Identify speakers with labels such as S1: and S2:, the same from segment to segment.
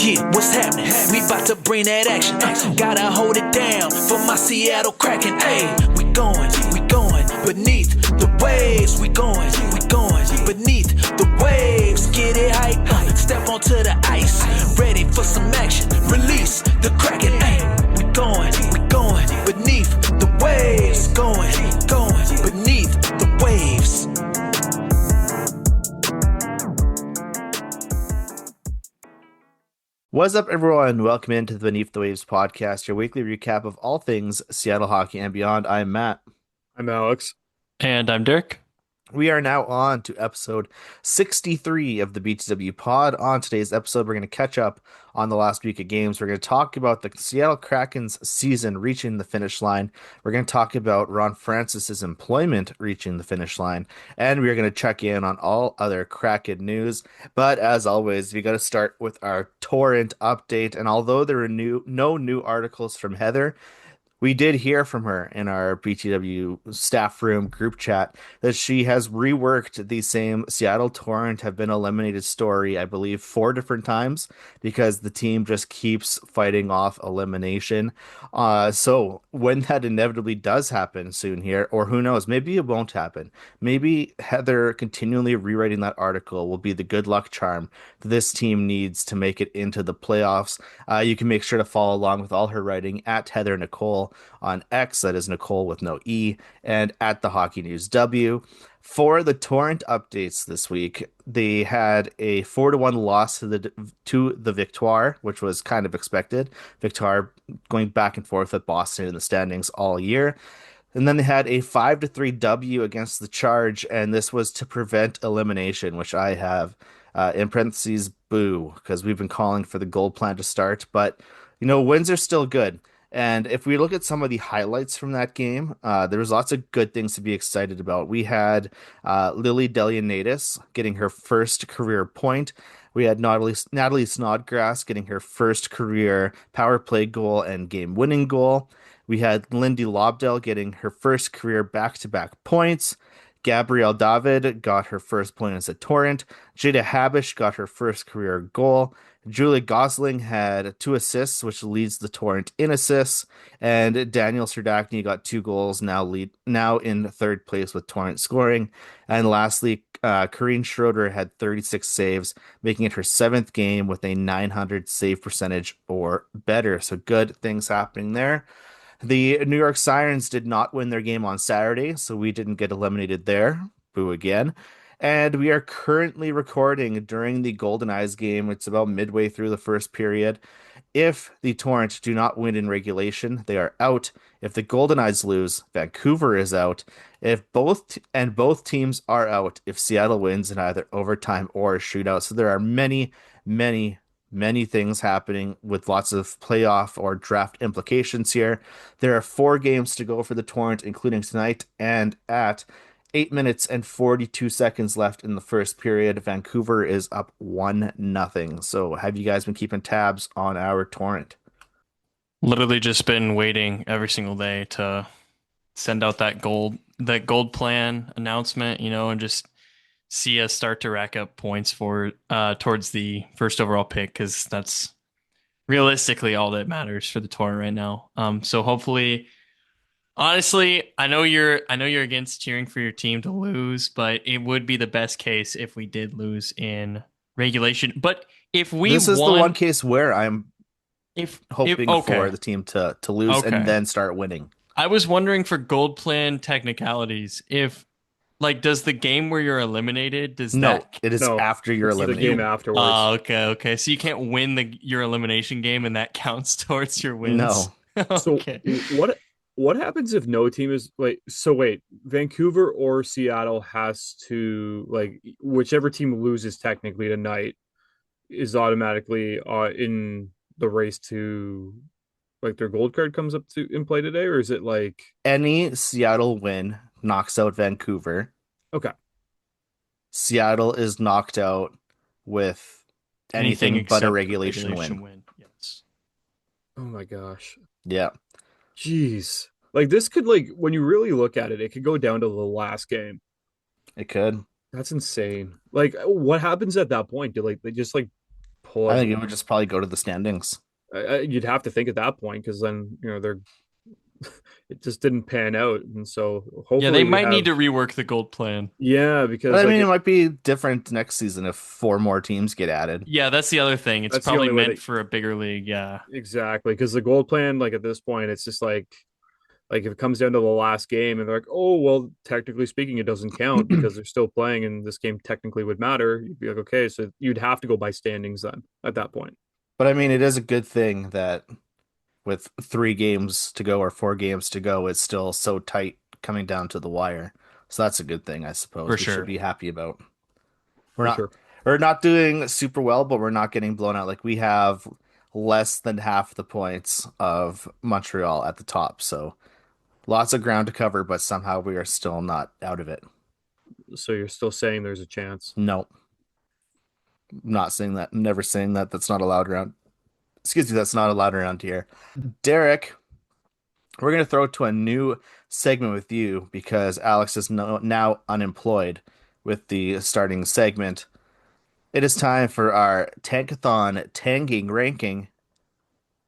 S1: Yeah, what's happening? We about to bring that action. Gotta hold it down for my Seattle Kraken. Hey, we going beneath the waves. We going beneath the waves. Get it hype, step onto the ice. Ready for some action. Release the Kraken. Hey, we going beneath the waves. Going beneath the waves.
S2: What's up, everyone? Welcome into the Beneath the Waves podcast, your weekly recap of all things Seattle hockey and beyond. I'm Matt.
S3: I'm Alex.
S4: And I'm Dirk.
S2: We are now on to episode 63 of the BTW Pod. On today's episode, we're going to catch up on the last week of games. We're going to talk about the Seattle Kraken's season reaching the finish line. We're going to talk about Ron Francis's employment reaching the finish line. And we're going to check in on all other Kraken news. But as always, we got to start with our Torrent update. And although there were no new articles from Heather, we did hear from her in our BTW staff room group chat that she has reworked the same Seattle Torrent have been eliminated story, I believe, 4 different times because the team just keeps fighting off elimination. So when that inevitably does happen soon here, or who knows, maybe it won't happen. Maybe Heather continually rewriting that article will be the good luck charm that this team needs to make it into the playoffs. You can make sure to follow along with all her writing at Heather Nicole on X, that is Nicole with no E, and at the Hockey News W. For the Torrent updates this week, they had a 4-1 loss to the Victoire, which was kind of expected. Victoire going back and forth with Boston in the standings all year. And then they had a 5-3 W against the Charge, and this was to prevent elimination, which I have in parentheses, boo, because we've been calling for the gold plan to start. But, wins are still good. And if we look at some of the highlights from that game, there was lots of good things to be excited about. We had Lily Delianatis getting her first career point. We had Natalie Snodgrass getting her first career power play goal and game-winning goal. We had Lindy Lobdell getting her first career back-to-back points. Gabrielle David got her first point as a Torrent. Jada Habish got her first career goal. Julie Gosling had 2 assists, which leads the Torrent in assists. And Daniel Serdachny got 2 goals, now in third place with Torrent scoring. And lastly, Corrine Schroeder had 36 saves, making it her 7th game with a 900 save percentage or better. So good things happening there. The New York Sirens did not win their game on Saturday, so we didn't get eliminated there. Boo again. And we are currently recording during the Golden Eyes game. It's about midway through the first period. If the Torrent do not win in regulation, they are out. If the Golden Eyes lose, Vancouver is out. If both teams are out, if Seattle wins in either overtime or a shootout. So there are many things happening with lots of playoff or draft implications here. There are 4 games to go for the Torrent, including tonight, and at 8 minutes and 42 seconds left in the first period, Vancouver is up 1-0. So have you guys been keeping tabs on our Torrent?
S4: Literally just been waiting every single day to send out that gold plan announcement, and just see us start to rack up points for towards the first overall pick, because that's realistically all that matters for the Torrent right now. So hopefully, honestly, I know you're against cheering for your team to lose, but it would be the best case if we did lose in regulation. But if this
S2: is the one case where I'm hoping for the team to lose and then start winning.
S4: I was wondering for gold plan technicalities, if does the game where you're eliminated,
S2: it is after you're eliminated.
S3: The game afterwards.
S4: Oh, okay. So you can't win your elimination game, and that counts towards your wins.
S2: No.
S4: Okay.
S3: So what happens if no team is Vancouver or Seattle has to whichever team loses technically tonight is automatically in the race to their gold card comes up in play today, or is it
S2: any Seattle win knocks out Vancouver?
S3: Okay.
S2: Seattle is knocked out with anything but a regulation win.
S4: Yes.
S3: Oh my gosh.
S2: Yeah.
S3: Jeez. This could when you really look at it, it could go down to the last game.
S2: It could.
S3: That's insane. What happens at that point? Do they just
S2: I
S3: Well,
S2: think it would just probably go to the standings.
S3: you'd have to think at that point because then they're it just didn't pan out, and so
S4: Yeah,
S3: hopefully
S4: they
S3: we
S4: might need
S3: have
S4: to rework the gold plan.
S3: yeah
S2: But
S3: because
S2: I
S3: like
S2: mean, it might be different next season if 4 more teams get added.
S4: Yeah, that's the other thing. It's
S3: that's the
S4: probably
S3: only way
S4: meant
S3: they
S4: for a bigger league. Yeah,
S3: exactly because the gold plan like at this point it's just like if it comes down to the last game and they're like, oh well, technically speaking, it doesn't count because they're still playing and this game technically would matter. You'd be like, okay, so you'd have to go by standings then at that point.
S2: But I mean, it is a good thing that with 3 games to go or 4 games to go, it's still so tight coming down to the wire. So that's a good thing, I
S4: for
S2: suppose. We should
S4: sure.
S2: be happy about. We're
S3: For
S2: not
S3: sure.
S2: we're not doing super well, but we're not getting blown out. Like we have less than half the points of Montreal at the top. So lots of ground to cover, but somehow we are still not out of it.
S3: So you're still saying there's a chance.
S2: No, not saying that. Never saying that. That's not allowed around. Excuse me, that's not allowed around here. Derek, we're going to throw to a new segment with you because Alex is now unemployed with the starting segment. It is time for our Tankathon Tanging Ranking.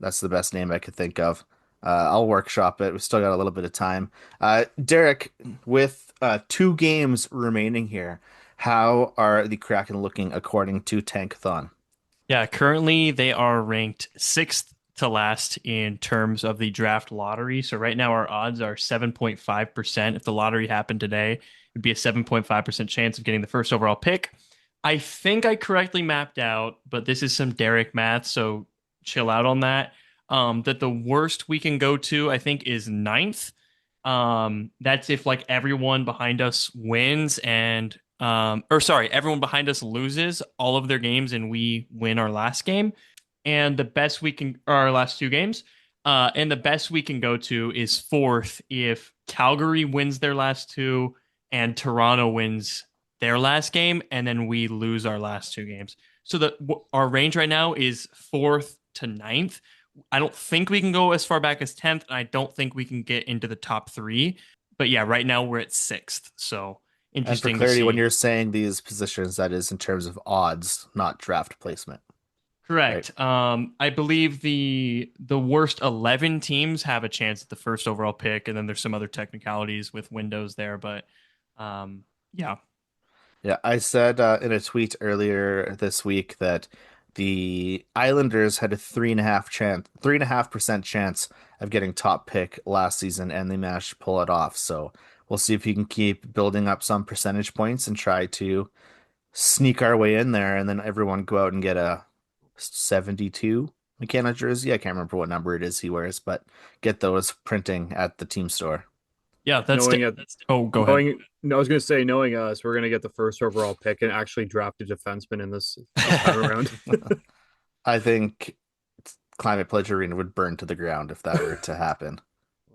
S2: That's the best name I could think of. I'll workshop it. We've still got a little bit of time. Derek, with 2 games remaining here, how are the Kraken looking according to Tankathon?
S4: Yeah, currently they are ranked sixth to last in terms of the draft lottery. So right now our odds are 7.5%. If the lottery happened today, it'd be a 7.5% chance of getting the first overall pick. I think I correctly mapped out, but this is some Derek math, so chill out on that. That the worst we can go to, I think, is ninth. That's if like everyone behind us wins and or sorry, everyone behind us loses all of their games and we win our last game. And the best we can, or our last 2 games. And the best we can go to is fourth if Calgary wins their last 2 and Toronto wins their last game, and then we lose our last 2 games. So our range right now is fourth to ninth. I don't think we can go as far back as 10th, and I don't think we can get into the top 3. But yeah, right now we're at 6th. So
S2: And for
S4: interesting to
S2: clarity,
S4: see.
S2: when you're saying these positions, that is in terms of odds, not draft placement. Right.
S4: Correct. I believe the worst 11 teams have a chance at the first overall pick, and then there's some other technicalities with windows there. But yeah,
S2: Yeah, I said in a tweet earlier this week that the Islanders had a 3.5% chance of getting top pick last season, and they managed to pull it off. So we'll see if you can keep building up some percentage points and try to sneak our way in there, and then everyone go out and get a 72 McKenna jersey. I can't remember what number it is he wears, but get those printing at the team store.
S4: yeah.
S3: Knowing it,
S4: Oh, go ahead.
S3: knowing no, I was gonna say knowing us, we're gonna get the first overall pick and actually draft a defenseman in this time around.
S2: I think Climate Pledge Arena would burn to the ground if that were to happen.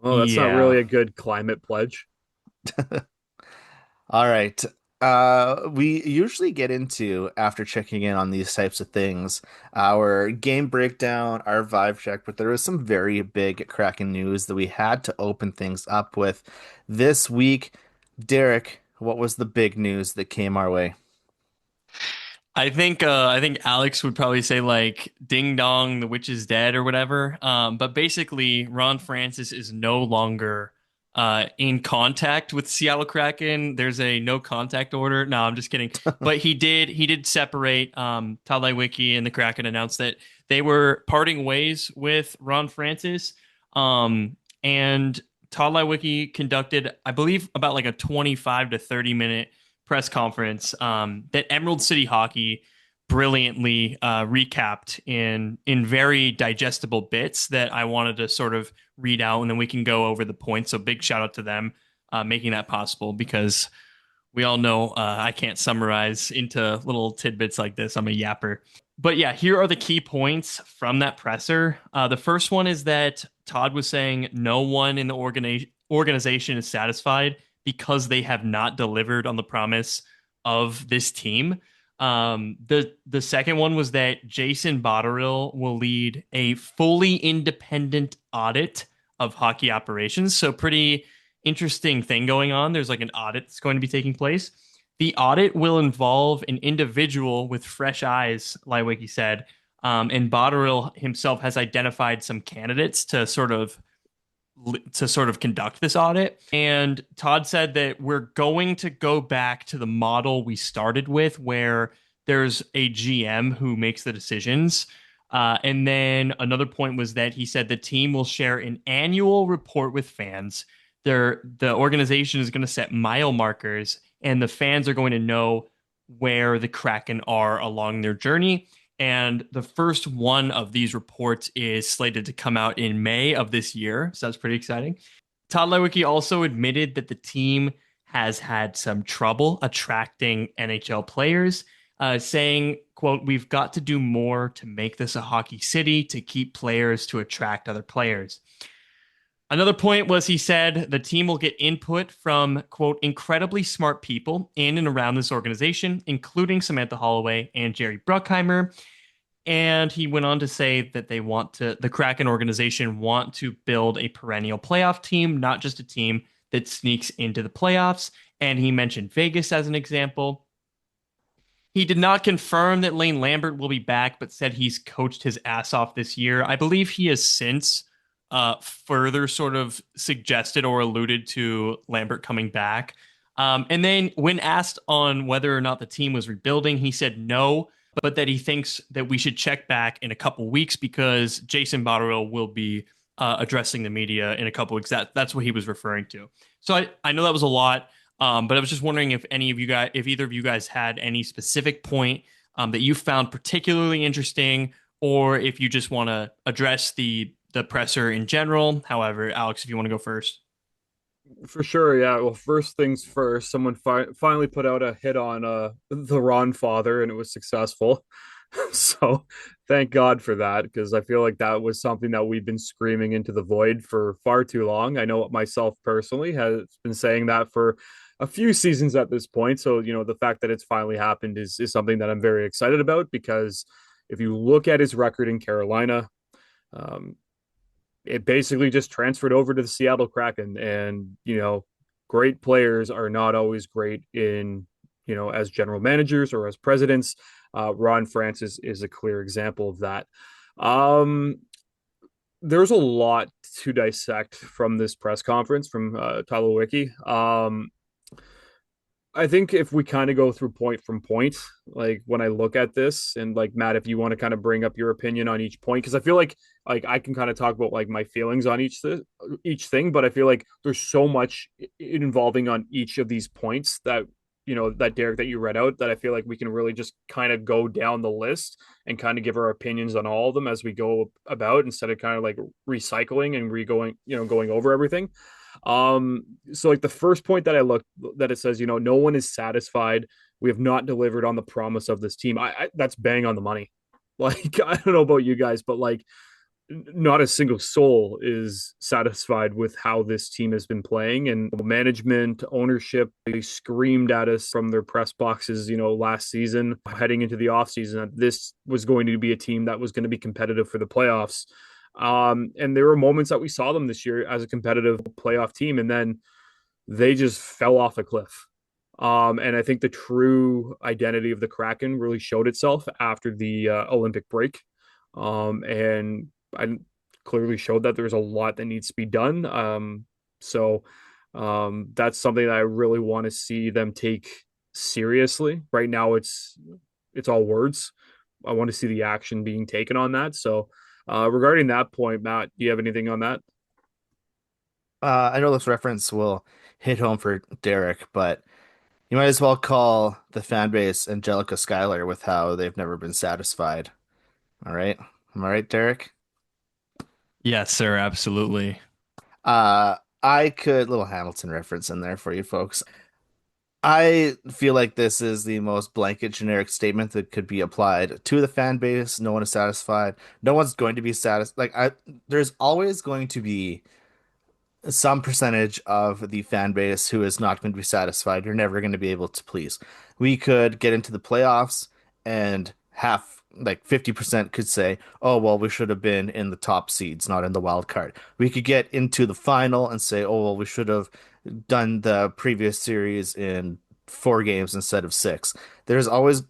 S3: Well, that's not
S4: Yeah.
S3: really a good climate pledge.
S2: All right. We usually get into, after checking in on these types of things, our game breakdown, our vibe check, but there was some very big Kraken news that we had to open things up with this week. Derek, what was the big news that came our way?
S4: I think Alex would probably say like "Ding dong, the witch is dead" or whatever. But basically, Ron Francis is no longer in contact with Seattle Kraken. There's a no contact order. No, I'm just kidding. But he did separate. Todd Leiweke and the Kraken announced that they were parting ways with Ron Francis. And Todd Leiweke conducted, I believe, about like a 25 to 30 minute press conference that Emerald City Hockey brilliantly recapped in very digestible bits that I wanted to sort of read out, and then we can go over the points. So big shout out to them making that possible, because we all know I can't summarize into little tidbits like this. I'm a yapper. But yeah, here are the key points from that presser. The first one is that Todd was saying no one in the organization is satisfied because they have not delivered on the promise of this team. The second one was that Jason Botterill will lead a fully independent audit of hockey operations. So pretty interesting thing going on. There's like an audit that's going to be taking place. The audit will involve an individual with fresh eyes, Leiweke said, And Botterill himself has identified some candidates to sort of conduct this audit. And Todd said that we're going to go back to the model we started with, where there's a GM who makes the decisions. And then another point was that he said the team will share an annual report with fans. The organization is going to set mile markers, and the fans are going to know where the Kraken are along their journey. And the first one of these reports is slated to come out in May of this year. So that's pretty exciting. Todd Lewicki also admitted that the team has had some trouble attracting NHL players, saying, quote, "We've got to do more to make this a hockey city, to keep players, to attract other players." Another point was he said the team will get input from, quote, "incredibly smart people in and around this organization, including Samantha Holloway and Jerry Bruckheimer." And he went on to say that the Kraken organization want to build a perennial playoff team, not just a team that sneaks into the playoffs. And he mentioned Vegas as an example. He did not confirm that Lane Lambert will be back, but said he's coached his ass off this year. I believe he has since further sort of suggested or alluded to Lambert coming back. And then when asked on whether or not the team was rebuilding, he said no, but that he thinks that we should check back in a couple weeks because Jason Botterill will be addressing the media in a couple weeks. That's what he was referring to. So I know that was a lot, but I was just wondering if either of you guys had any specific point that you found particularly interesting, or if you just want to address the presser in general. However, Alex, if you want to go first.
S3: For sure, yeah. Well, first things first, someone finally put out a hit on the Ron father, and it was successful. So thank God for that, because I feel like that was something that we've been screaming into the void for far too long. I know myself personally has been saying that for a few seasons at this point. So, you know, the fact that it's finally happened is something that I'm very excited about, because if you look at his record in Carolina, it basically just transferred over to the Seattle Kraken. And, you know, great players are not always great in, you know, as general managers or as presidents. Ron Francis is a clear example of that. There's a lot to dissect from this press conference from Tyler Wiki. I think if we kind of go through point from point, like when I look at this, and like Matt, if you want to kind of bring up your opinion on each point, because I feel like I can kind of talk about like my feelings on each thing, but I feel like there's so much involving on each of these points that, you know, that Derek, that you read out, that I feel like we can really just kind of go down the list and kind of give our opinions on all of them as we go about, instead of kind of like recycling and going over everything. So like the first point that I looked, that it says, you know, no one is satisfied. We have not delivered on the promise of this team. I that's bang on the money. Like, I don't know about you guys, but like, not a single soul is satisfied with how this team has been playing, and management, ownership, they screamed at us from their press boxes, you know, last season heading into the offseason that this was going to be a team that was going to be competitive for the playoffs. And there were moments that we saw them this year as a competitive playoff team, and then they just fell off a cliff. And I think the true identity of the Kraken really showed itself after the Olympic break. And I clearly showed that there's a lot that needs to be done. So that's something that I really want to see them take seriously. Right now, it's all words. I want to see the action being taken on that. So regarding that point, Matt, do you have anything on that?
S2: I know this reference will hit home for Derek, but you might as well call the fan base Angelica Schuyler with how they've never been satisfied. All right. Am I right, Derek?
S4: Yes, sir. Absolutely.
S2: I could little Hamilton reference in there for you folks. I feel like this is the most blanket generic statement that could be applied to the fan base. No one is satisfied. No one's going to be satisfied. There's always going to be some percentage of the fan base who is not going to be satisfied. You're never going to be able to please. We could get into the playoffs and half, like 50% could say, oh, well, we should have been in the top seeds, not in the wild card. We could get into the final and say, oh, well, we should have done the previous series in 4 games instead of 6. There's always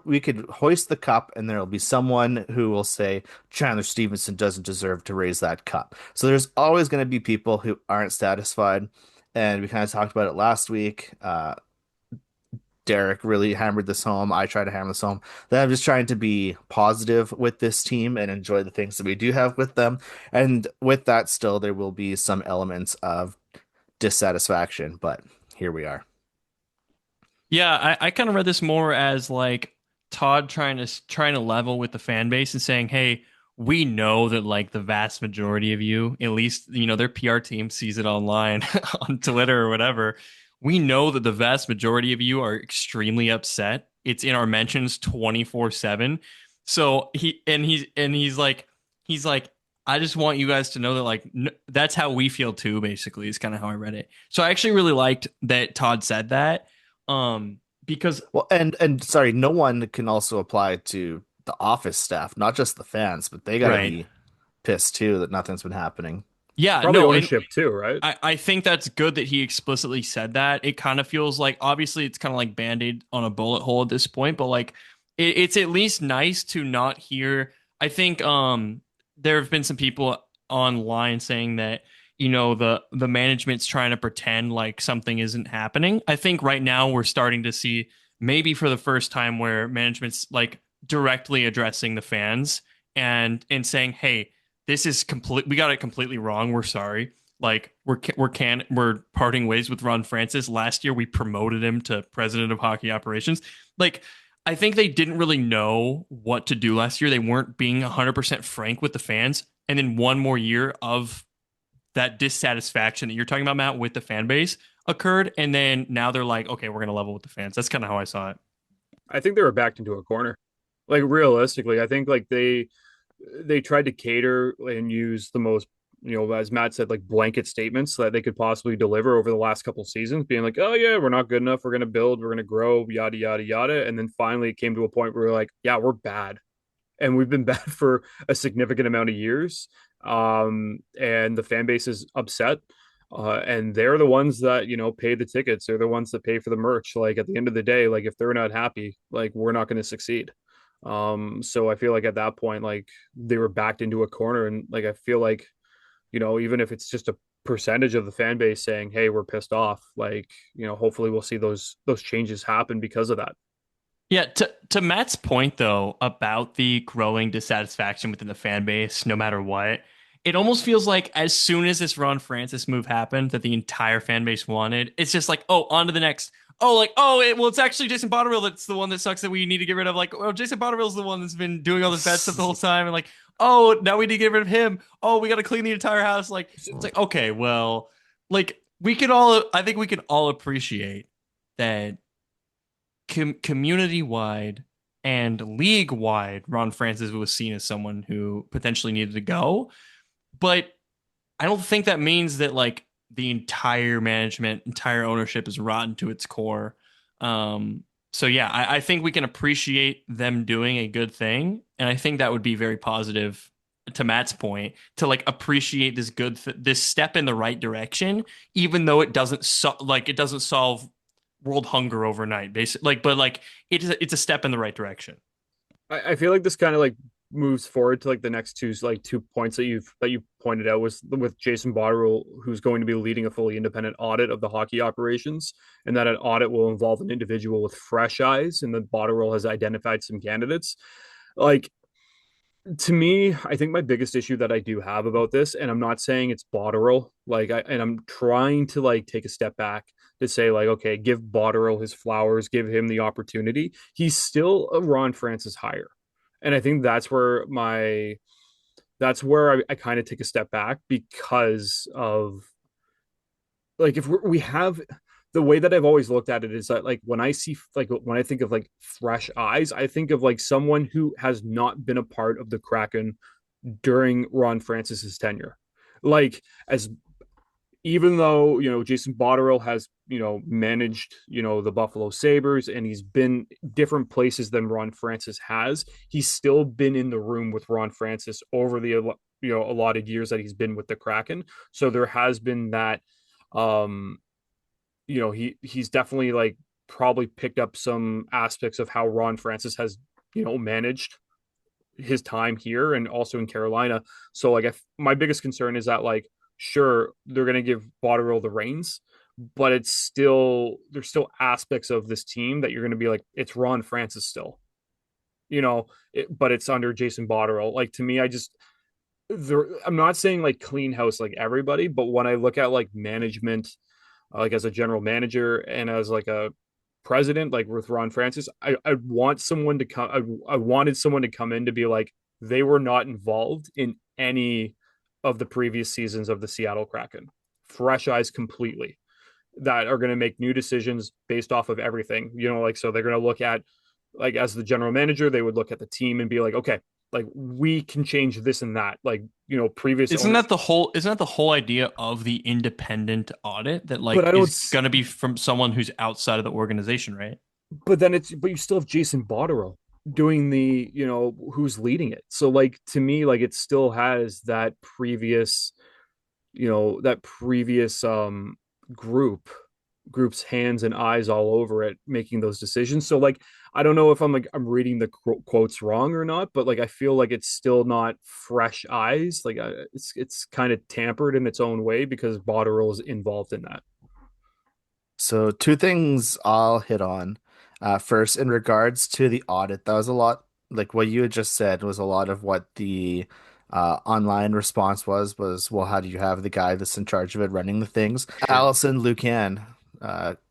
S2: we could hoist the cup and there'll be someone who will say Chandler Stevenson doesn't deserve to raise that cup. So there's always going to be people who aren't satisfied, and we kind of talked about it last week. Derek really hammered this home. I try to hammer this home. That I'm just trying to be positive with this team and enjoy the things that we do have with them. And with that, still there will be some elements of dissatisfaction, but here we are.
S4: Yeah, I kind of read this more as like Todd trying to level with the fan base and saying, "Hey, we know that like the vast majority of you, at least their PR team sees it online on Twitter or whatever. We know that the vast majority of you are extremely upset. It's in our mentions 24/7. So he's like, I just want you guys to know that like that's how we feel too. Basically, is kind of how I read it. So I actually really liked that Todd said that. Because
S2: Well, and sorry, no one can also apply to the office staff, not just the fans, but they got to
S4: right.
S2: be pissed too that nothing's been happening.
S4: Yeah,
S3: Probably
S4: no, and
S3: ownership too, right?
S4: I think that's good that he explicitly said that. It kind of feels like obviously it's kind of like band-aid on a bullet hole at this point, but like it's at least nice to not hear. I think there have been some people online saying that the management's trying to pretend like something isn't happening. I think right now we're starting to see maybe for the first time where management's like directly addressing the fans and saying, "Hey, this is complete. We got it completely wrong. We're sorry. Like we're parting ways with Ron Francis. Last year we promoted him to president of hockey operations. Like I think they didn't really know what to do last year. They weren't being 100% frank with the fans. And then one more year of that dissatisfaction that you're talking about, Matt, with the fan base occurred. And then now they're like, okay, we're going to level with the fans. That's kind of how I saw it.
S3: I think they were backed into a corner. Like realistically, I think like they tried to cater and use the most, as Matt said, like blanket statements that they could possibly deliver over the last couple of seasons, being like, oh yeah, we're not good enough, we're gonna build, we're gonna grow, yada yada yada. And then finally it came to a point where we're like, yeah, we're bad. And we've been bad for a significant amount of years. And the fan base is upset. And they're the ones that, pay the tickets. They're the ones that pay for the merch. Like at the end of the day, like if they're not happy, like we're not going to succeed. So I feel like at that point, like they were backed into a corner, and like I feel like, even if it's just a percentage of the fan base saying, "Hey, we're pissed off," like hopefully we'll see those changes happen because of that.
S4: Yeah, to Matt's point though about the growing dissatisfaction within the fan base, no matter what, it almost feels like as soon as this Ron Francis move happened that the entire fan base wanted, it's just like, oh, on to the next. Oh, like, oh, it's actually Jason Botterill that's the one that sucks that we need to get rid of. Like, oh, Jason Botterill's the one that's been doing all this bad stuff the whole time, and like, oh, now we need to get rid of him. Oh, we got to clean the entire house. Like, it's like, okay, well, like I think we can all appreciate that community wide and league wide, Ron Francis was seen as someone who potentially needed to go. But I don't think that means that like the entire management, entire ownership is rotten to its core. So yeah, I think we can appreciate them doing a good thing, and I think that would be very positive. To Matt's point, to like appreciate this this step in the right direction, even though it doesn't it doesn't solve world hunger overnight, basically. Like, but like it's a step in the right direction.
S3: I feel like this kind of like moves forward to like the next two points that you pointed out was with Jason Botterill, who's going to be leading a fully independent audit of the hockey operations, and that an audit will involve an individual with fresh eyes, and that Botterill has identified some candidates. Like to me, I think my biggest issue that I do have about this, and I'm not saying it's Botterill, and I'm trying to like take a step back to say like, okay, give Botterill his flowers, give him the opportunity. He's still a Ron Francis hire, and I think that's where I kind of take a step back because of like if we have the way that I've always looked at it is that like when I think of like fresh eyes, I think of like someone who has not been a part of the Kraken during Ron Francis's tenure. Like as even though Jason Botterill has managed the Buffalo Sabres and he's been different places than Ron Francis has, he's still been in the room with Ron Francis over the allotted years that he's been with the Kraken. So there has been that he's definitely like probably picked up some aspects of how Ron Francis has, managed his time here and also in Carolina. So like, my biggest concern is that, like, sure, they're going to give Botterill the reins, but there's still aspects of this team that you're going to be like, it's Ron Francis still, but it's under Jason Botterill. Like, to me, I'm not saying like clean house like everybody, but when I look at like management, like as a general manager and as like a president, like with Ron Francis, I want someone to come. I wanted someone to come in to be like, they were not involved in any of the previous seasons of the Seattle Kraken. Fresh eyes completely, that are going to make new decisions based off of everything. Like, so they're going to look at, like, as the general manager, they would look at the team and be like, okay, like, we can change this and that. Like, previous
S4: Isn't
S3: owners.
S4: that the whole idea of the independent audit that
S3: But
S4: like
S3: I don't.
S4: is going to be from someone who's outside of the organization, right?
S3: But you still have Jason Botterill doing the, who's leading it. So like, to me, like, it still has that previous group group's hands and eyes all over it, making those decisions. So like, I don't know if I'm reading the quotes wrong or not, but like, I feel like it's still not fresh eyes. Like, it's kind of tampered in its own way because Botterill is involved in that.
S2: So two things I'll hit on. First, in regards to the audit, that was a lot, like what you had just said was a lot of what the online response was, well, how do you have the guy that's in charge of it running the things? Allison Lucan,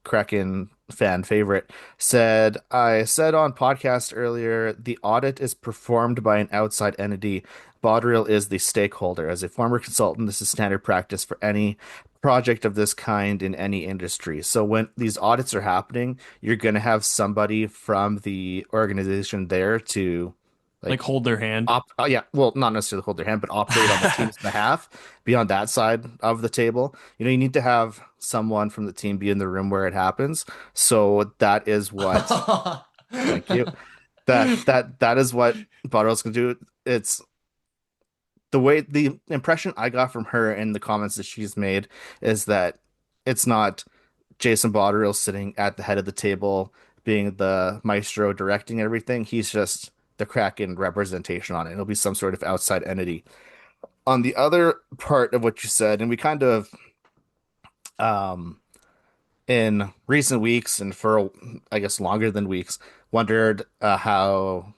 S2: Kraken fan favorite, said, I said on podcast earlier, the audit is performed by an outside entity. Baudril is the stakeholder. As a former consultant, this is standard practice for any project of this kind in any industry. So when these audits are happening, you're going to have somebody from the organization there to
S4: Like
S2: like
S4: hold their hand.
S2: yeah, well, not necessarily hold their hand, but operate on the team's behalf, be on that side of the table. You need to have someone from the team be in the room where it happens. So that is what, thank you. That is what Butter's gonna do. It's the impression I got from her in the comments that she's made is that it's not Jason Botterill sitting at the head of the table being the maestro directing everything. He's just the Kraken representation on it. It'll be some sort of outside entity. On the other part of what you said, and we kind of um in recent weeks and for I guess longer than weeks wondered how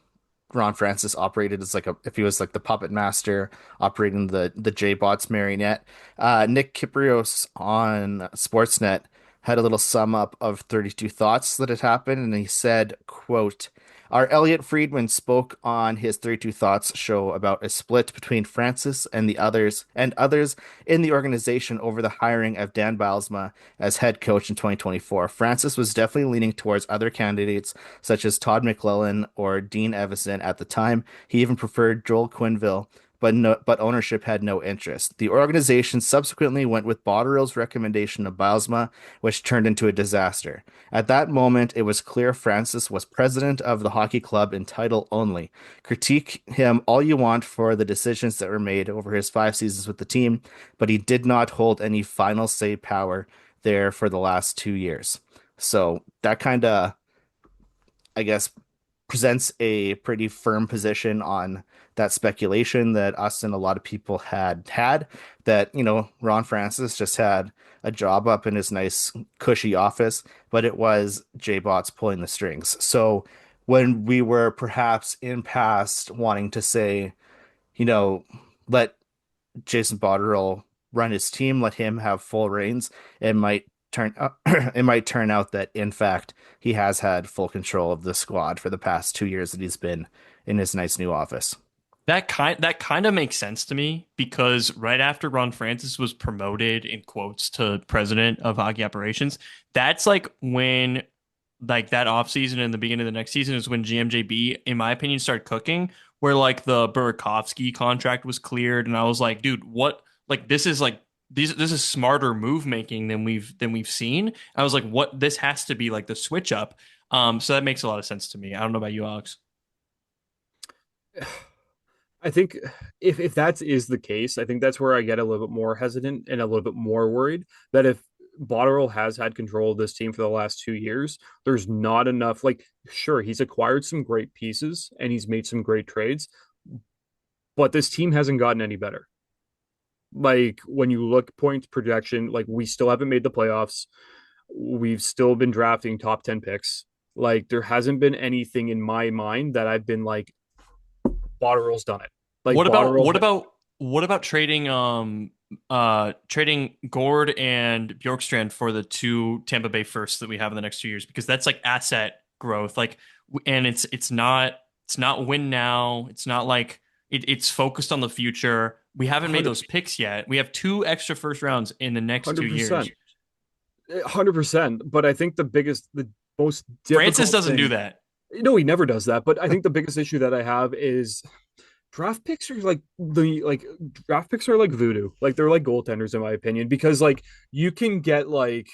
S2: Ron Francis operated as like if he was like the puppet master operating the J-Bots marionette. Nick Kyprios on Sportsnet had a little sum up of 32 thoughts that had happened, and he said, quote, our Elliot Friedman spoke on his 32 Thoughts show about a split between Francis and others in the organization over the hiring of Dan Bylsma as head coach in 2024. Francis was definitely leaning towards other candidates such as Todd McClellan or Dean Evison at the time. He even preferred Joel Quinville, but ownership had no interest. The organization subsequently went with Botterill's recommendation of Bylsma, which turned into a disaster. At that moment, it was clear Francis was president of the hockey club in title only. Critique him all you want for the decisions that were made over his 5 seasons with the team, but he did not hold any final say power there for the last 2 years. So that kind of, I guess, presents a pretty firm position on that speculation that us and a lot of people had that, Ron Francis just had a job up in his nice cushy office, but it was J-Bots pulling the strings. So when we were perhaps in past wanting to say, let Jason Botterill run his team, let him have full reins, it might it might turn out that in fact he has had full control of the squad for the past 2 years that he's been in his nice new office.
S4: That kind of makes sense to me because right after Ron Francis was promoted in quotes to president of hockey operations, that's like when like that offseason and the beginning of the next season is when GMJB, in my opinion, started cooking, where like the Burakovsky contract was cleared, and I was like, dude, what? Like this is like this is smarter move making than we've seen. I was like, what? This has to be like the switch up. So that makes a lot of sense to me. I don't know about you, Alex.
S3: I think if that is the case, I think that's where I get a little bit more hesitant and a little bit more worried that if Botterill has had control of this team for the last 2 years. There's not enough. Like, sure, he's acquired some great pieces and he's made some great trades, but this team hasn't gotten any better. Like, when you look points projection, like, we still haven't made the playoffs. We've still been drafting top 10 picks. Like, there hasn't been anything in my mind that I've been like, Botterill's done it. Like,
S4: what about trading Gord and Bjorkstrand for the 2 Tampa Bay firsts that we have in the next 2 years, because that's like asset growth. Like, and it's not win now. It's not like it's focused on the future. We haven't made those picks yet. We have 2 extra first rounds in the next 2 years.
S3: 100%. But I think the most difficult
S4: Francis doesn't do that.
S3: No, he never does that. But I think the biggest issue that I have is draft picks are like voodoo. Like, they're like goaltenders in my opinion, because like you can get like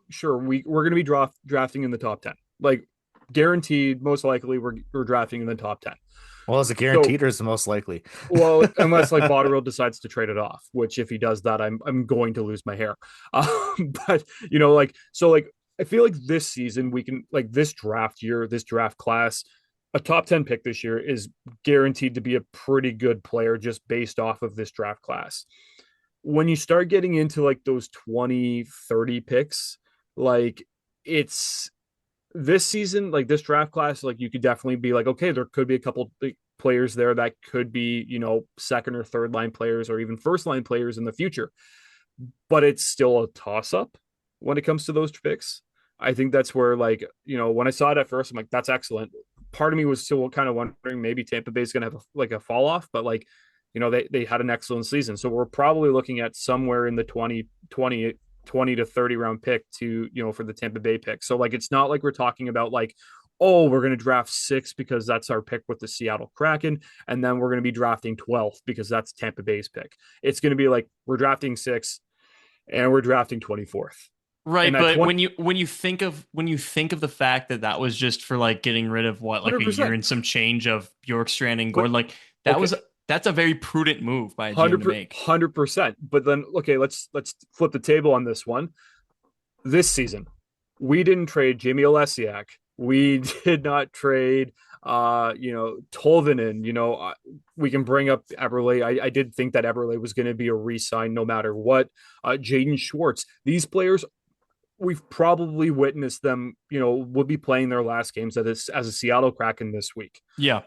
S3: sure, we're gonna be drafting in the top 10. Like, guaranteed, most likely we're drafting in the top 10.
S2: Well, is it guaranteed or is it most likely?
S3: Well, unless like Botterill decides to trade it off, which if he does that, I'm going to lose my hair. But I feel like this season we can, like, this draft class, a top 10 pick this year is guaranteed to be a pretty good player just based off of this draft class. When you start getting into like those 20, 30 picks, like, it's this season, like this draft class, like, you could definitely be like, okay, there could be a couple players there that could be, second or third line players or even first line players in the future. But it's still a toss up when it comes to those picks. I think that's where, like, when I saw it at first, I'm like, that's excellent. Part of me was still kind of wondering maybe Tampa Bay is going to have a fall off, but like, they had an excellent season. So we're probably looking at somewhere in the 20 to 30 round pick to, for the Tampa Bay pick. So like, it's not like we're talking about like, oh, we're going to draft 6 because that's our pick with the Seattle Kraken, and then we're going to be drafting 12th because that's Tampa Bay's pick. It's going to be like, we're drafting 6 and we're drafting 24th.
S4: Right, but when you think of the fact that was just for like getting rid of what, like 100%. A year and some change of Bjorkstrand and Gordon, like that's a very prudent move by a GM to make.
S3: 100%. But then, okay, let's flip the table on this one. This season, we didn't trade Jamie Olesiak. We did not trade, Tolvanen. We can bring up Eberle. I did think that Eberle was going to be a re-sign no matter what. Jaden Schwartz. These players, we've probably witnessed them, will be playing their last games as a Seattle Kraken this week.
S4: Yeah.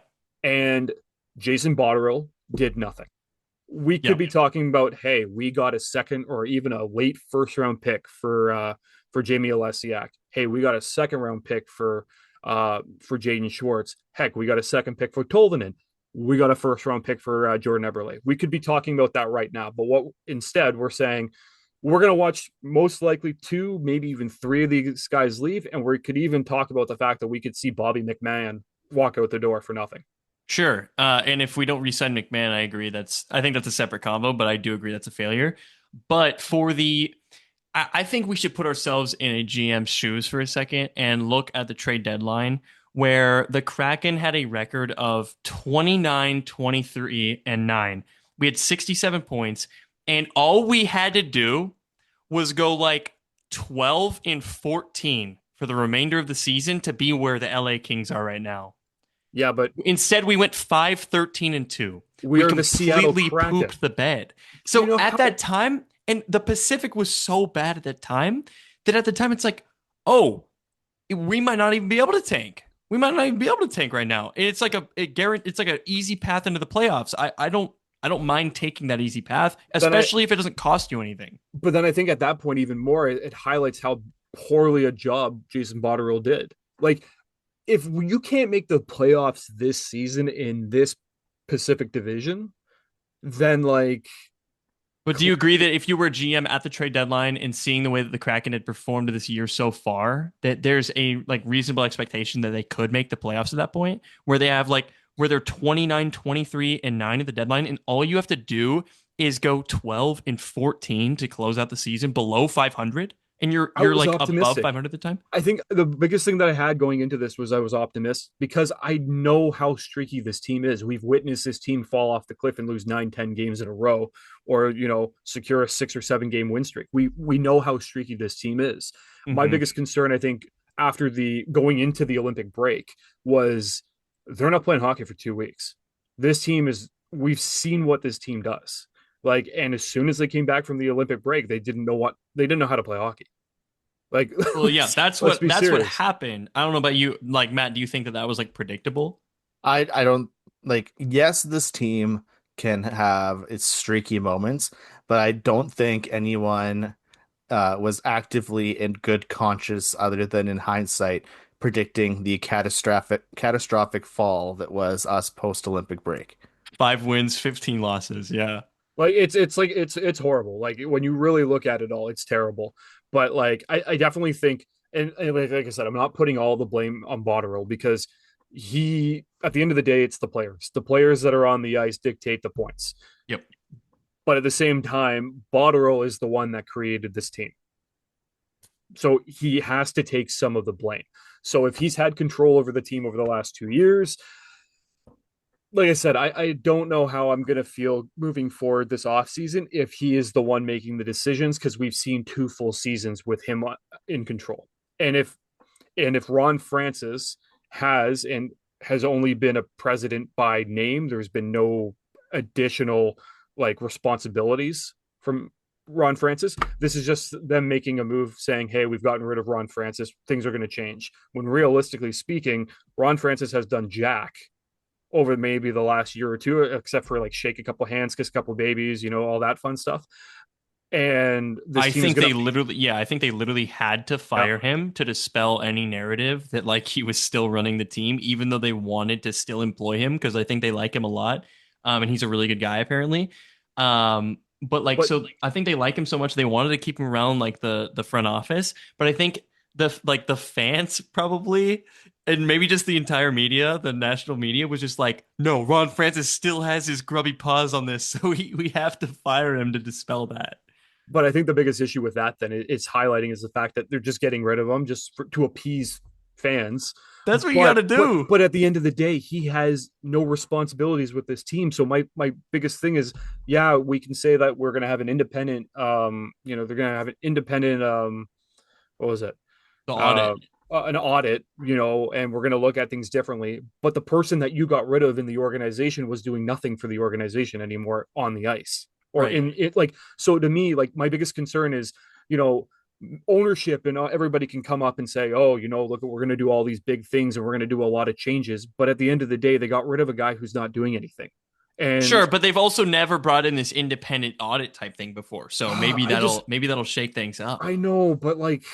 S3: And Jason Botterill did nothing. We could be talking about, hey, we got a second or even a late first round pick for Jamie Olesiak. Hey, we got a second round pick for Jaden Schwartz. Heck, we got a second pick for Tolvanen. We got a first round pick for Jordan Eberle. We could be talking about that right now, but instead we're saying we're going to watch most likely 2, maybe even 3 of these guys leave, and we could even talk about the fact that we could see Bobby McMahon walk out the door for nothing.
S4: Sure. And if we don't re-sign McMahon, I think that's a separate combo, but I do agree that's a failure. But I think we should put ourselves in a GM's shoes for a second and look at the trade deadline, where the Kraken had a record of 29, 23, and 9. We had 67 points, and all we had to do was go like 12 and 14 for the remainder of the season to be where the LA Kings are right now.
S3: Yeah, but
S4: instead we went 5, 13, and 2.
S3: We are the Seattle Kraken.
S4: Pooped the bed. So that time, and the Pacific was so bad at that time that at the time it's like, oh, we might not even be able to tank. We might not even be able to tank right now. And it's like an easy path into the playoffs. I don't mind taking that easy path, especially if it doesn't cost you anything.
S3: But then I think at that point, even more, it highlights how poorly a job Jason Botterill did. Like, if you can't make the playoffs this season in this Pacific Division, then like...
S4: But do you agree that if you were GM at the trade deadline and seeing the way that the Kraken had performed this year so far, that there's a like reasonable expectation that they could make the playoffs at that point, where they're 29, 23, and 9 at the deadline, and all you have to do is go 12 and 14 to close out the season below 500? And you're
S3: I was
S4: like above
S3: optimistic.
S4: 500 at the time.
S3: I think the biggest thing that I had going into this was I was optimistic because I know how streaky this team is. We've witnessed this team fall off the cliff and lose 9, 10 games in a row, or secure a 6 or 7 game win streak. We know how streaky this team is. My
S4: Mhm.
S3: biggest concern, I think, after the going into the Olympic break was they're not playing hockey for 2 weeks. This team is. We've seen what this team does. Like, and as soon as they came back from the Olympic break, they didn't know how to play hockey. Like,
S4: Well, yeah,
S3: let's be
S4: that's what
S3: serious.
S4: happened. I don't know about you, like Matt. Do you think that that was like predictable?
S2: I don't like, yes, this team can have its streaky moments, but I don't think anyone was actively in good conscience other than in hindsight predicting the catastrophic fall that was us post Olympic break.
S4: 5 wins, 15 losses. Yeah.
S3: Like it's horrible. Like when you really look at it all, it's terrible. But like I definitely think, and like I said, I'm not putting all the blame on Botterill because he at the end of the day, it's the players. The players that are on the ice dictate the points.
S4: Yep.
S3: But at the same time, Botterill is the one that created this team. So he has to take some of the blame. So if he's had control over the team over the last 2 years, like I said, I don't know how I'm going to feel moving forward this offseason if he is the one making the decisions because we've seen 2 full seasons with him in control. And if Ron Francis has only been a president by name, there's been no additional like responsibilities from Ron Francis. This is just them making a move saying, hey, we've gotten rid of Ron Francis. Things are going to change. When realistically speaking, Ron Francis has done jack over maybe the last year or two, except for like shake a couple hands, kiss a couple babies, all that fun stuff. And this
S4: I
S3: team is
S4: think
S3: going
S4: they
S3: to,
S4: literally, yeah, I think they literally had to fire him to dispel any narrative that like he was still running the team, even though they wanted to still employ him because I think they like him a lot, and he's a really good guy apparently. But like,
S3: but
S4: so I think they like him so much they wanted to keep him around like the front office, but I think the fans probably and maybe just the entire media, the national media was just like, no, Ron Francis still has his grubby paws on this, so we have to fire him to dispel that.
S3: but I think the biggest issue with that then it's highlighting is the fact that they're just getting rid of him to appease fans.
S4: That's what you got to
S3: But,
S4: do.
S3: but at the end of the day, he has no responsibilities with this team. So my biggest thing is, yeah, we can say that we're going to have an independent, they're going to have an independent, what was it?
S4: The
S3: Uh,
S4: audit.
S3: an audit, and we're going to look at things differently. But the person that you got rid of in the organization was doing nothing for the organization anymore on the ice or
S4: Right.
S3: in it. Like, so to me, like my biggest concern is, ownership and everybody can come up and say, oh, look, we're going to do all these big things and we're going to do a lot of changes. But at the end of the day, they got rid of a guy who's not doing anything. And
S4: Sure, but they've also never brought in this independent audit type thing before. So maybe that'll shake things up.
S3: I know, but like,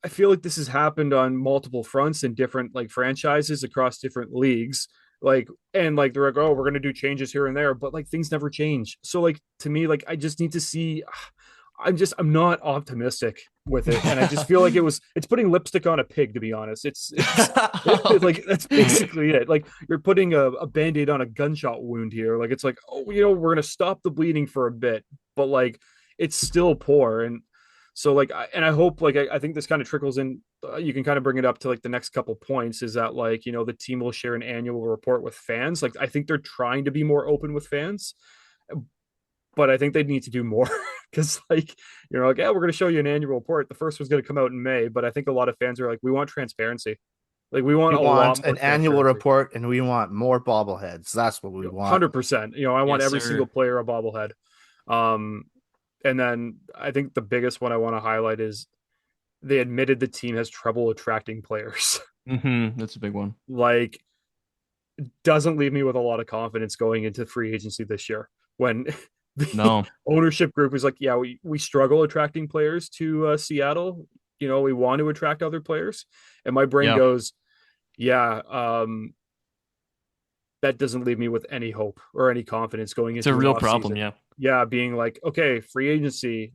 S3: I feel like this has happened on multiple fronts in different like franchises across different leagues. Like, and like they're like, oh, we're gonna do changes here and there, but like things never change. So like to me, like I just need to see. I'm not optimistic with it, and I just feel like it's putting lipstick on a pig. To be honest, it's like that's basically it. Like you're putting a band-aid on a gunshot wound here. Like it's like, oh, we're gonna stop the bleeding for a bit, but like it's still poor. And so like I hope like I think this kind of trickles in. You can kind of bring it up to like the next couple points is that like the team will share an annual report with fans. Like I think they're trying to be more open with fans, but I think they need to do more because like like, yeah, we're going to show you an annual report. The first one's going to come out in May, but I think a lot of fans are like, we want transparency. Like we want
S2: We
S3: a lot
S2: want
S3: more
S2: an annual
S3: transparency.
S2: report and we want more bobbleheads. That's what we want.
S3: 100%. I want
S4: Yes,
S3: every
S4: sir.
S3: single player a bobblehead. Um, and then I think the biggest one I want to highlight is they admitted the team has trouble attracting players.
S4: That's a big one.
S3: Like, doesn't leave me with a lot of confidence going into free agency this year when the
S4: No.
S3: ownership group is like, yeah, we struggle attracting players to Seattle. We want to attract other players. And my brain
S4: Yeah.
S3: goes, yeah, that doesn't leave me with any hope or any confidence going
S4: It's
S3: into
S4: a
S3: an
S4: real
S3: off
S4: problem,
S3: season.
S4: yeah.
S3: Yeah, being like, okay, free agency,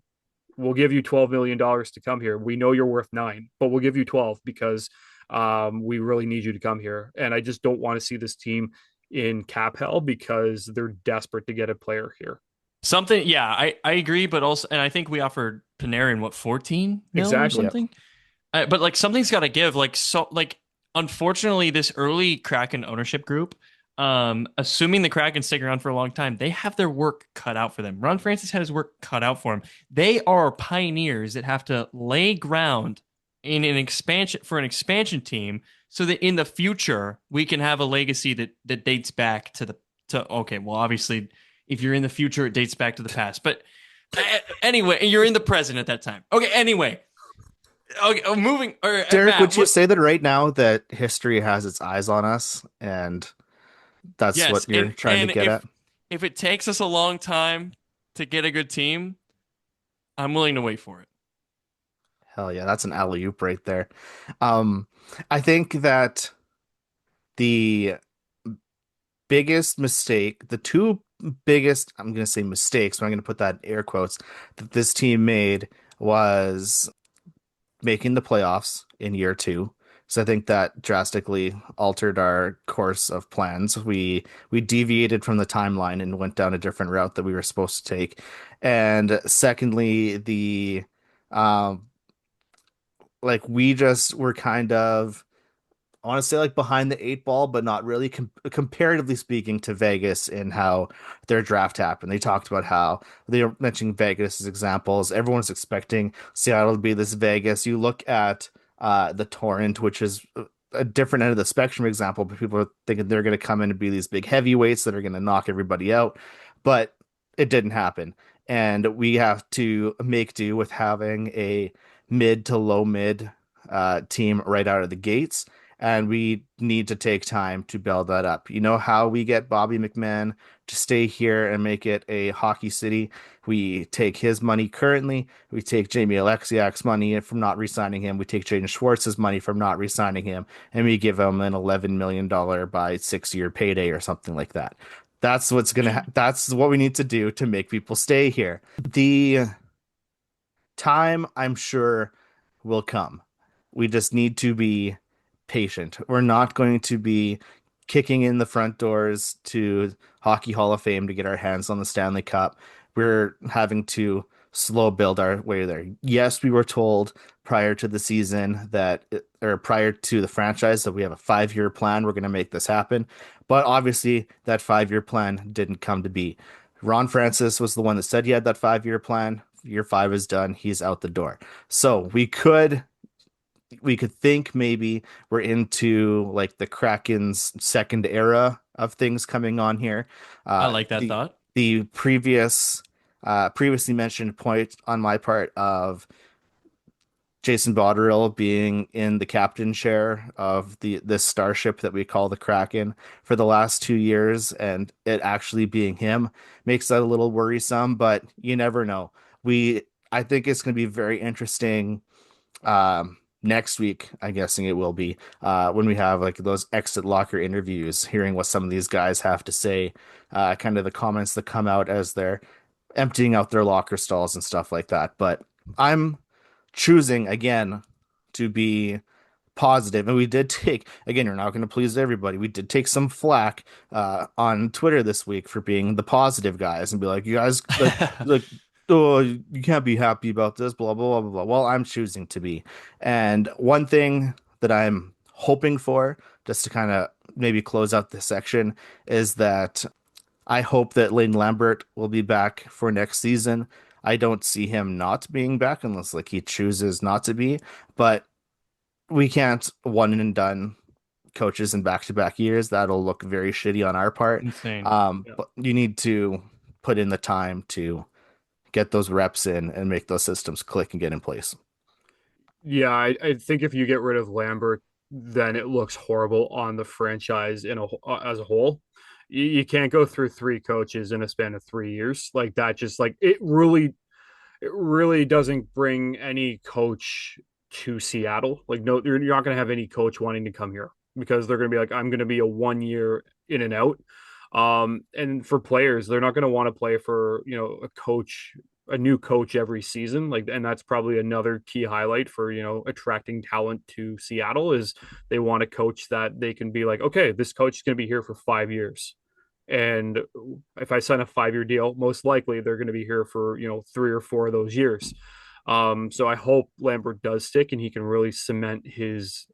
S3: we'll give you $12 million to come here. We know you're worth 9, but we'll give you 12 because we really need you to come here. And I just don't want to see this team in cap hell because they're desperate to get a player here.
S4: Something, yeah, I agree, but also, and I think we offered Panarin what 14 mil or
S3: Exactly.
S2: Yep.
S4: something. But like something's got to give. Unfortunately, this early Kraken ownership group, assuming the Kraken stick around for a long time, they have their work cut out for them. Ron Francis had his work cut out for him. They are pioneers that have to lay ground in an expansion team, so that in the future we can have a legacy that dates back to okay, well, obviously, if you're in the future, it dates back to the past, but. Anyway, you're in the present at that time. Okay, anyway. Okay, moving or
S2: Derek,
S4: Matt,
S2: would you
S4: what?
S2: say that right now that history has its eyes on us, and that's
S4: Yes,
S2: what you're trying to
S4: and
S2: get at?
S4: if it takes us a long time to get a good team, I'm willing to wait for it.
S2: Hell yeah, that's an alley oop right there. Um, I think that the biggest mistake, the two biggest, I'm going to say mistakes, but I'm going to put that in air quotes, that this team made was making the playoffs in year two. So I think that drastically altered our course of plans. We deviated from the timeline and went down a different route that we were supposed to take. And secondly, the um like we just were kind of, I want to say like behind the eight ball, but not really comparatively speaking to Vegas and how their draft happened. They talked about how they were mentioning Vegas as examples. Everyone's expecting Seattle to be this Vegas. You look at the Torrent, which is a different end of the spectrum example, but people are thinking they're going to come in and be these big heavyweights that are going to knock everybody out. But it didn't happen. And we have to make do with having a mid to low mid team right out of the gates, and we need to take time to build that up. You know how we get Bobby McMahon to stay here and make it a hockey city? We take his money currently. We take Jamie Alexiak's money from not re-signing him. We take Jaden Schwartz's money from not re-signing him, and we give him an $11 million by 6 year payday or something like that. That's what we need to do to make people stay here. The time, I'm sure, will come. We just need to be patient. We're not going to be kicking in the front doors to Hockey Hall of Fame to get our hands on the Stanley Cup. We're having to slow build our way there. Yes, we were told prior to the season that, or prior to the franchise, that we have a 5 year plan. We're going to make this happen. But obviously, that 5 year plan didn't come to be. Ron Francis was the one that said he had that 5 year plan. Year five is done. He's out the door. So we could think maybe we're into like the Kraken's second era of things coming on here.
S4: I
S2: Uh,
S4: like that
S2: the
S4: thought.
S2: the previously mentioned point on my part of Jason Botterill being in the captain chair of the this starship that we call the Kraken for the last 2 years, and it actually being him makes that a little worrisome, but you never know. I think it's going to be very interesting next week. I'm guessing it will be when we have like those exit locker interviews, hearing what some of these guys have to say, kind of the comments that come out as they're emptying out their locker stalls and stuff like that. But I'm choosing again to be positive, and we did take, again, you're not going to please everybody, we did take some flack on Twitter this week for being the positive guys and be like, you guys like oh, you can't be happy about this, blah blah blah blah blah. Well, I'm choosing to be. And one thing that I'm hoping for, just to kind of maybe close out this section, is that I hope that Lane Lambert will be back for next season. I don't see him not being back unless like he chooses not to be, but we can't one and done coaches in back-to-back years. That'll look very shitty on our part.
S4: Insane.
S3: Yeah.
S2: But you need to put in the time to get those reps in and make those systems click and get in place.
S3: Yeah, I think if you get rid of Lambert, then it looks horrible on the franchise as a whole. You can't go through three coaches in a span of 3 years like that. Just like it really doesn't bring any coach to Seattle. Like, no, you're not going to have any coach wanting to come here because they're going to be like, I'm going to be a 1 year in and out. And for players, they're not going to want to play for, a new coach every season. Like, and that's probably another key highlight for, attracting talent to Seattle is they want a coach that they can be like, okay, this coach is going to be here for 5 years. And if I sign a 5-year deal, most likely they're going to be here for, 3 or 4 of those years. So I hope Lambert does stick and he can really cement his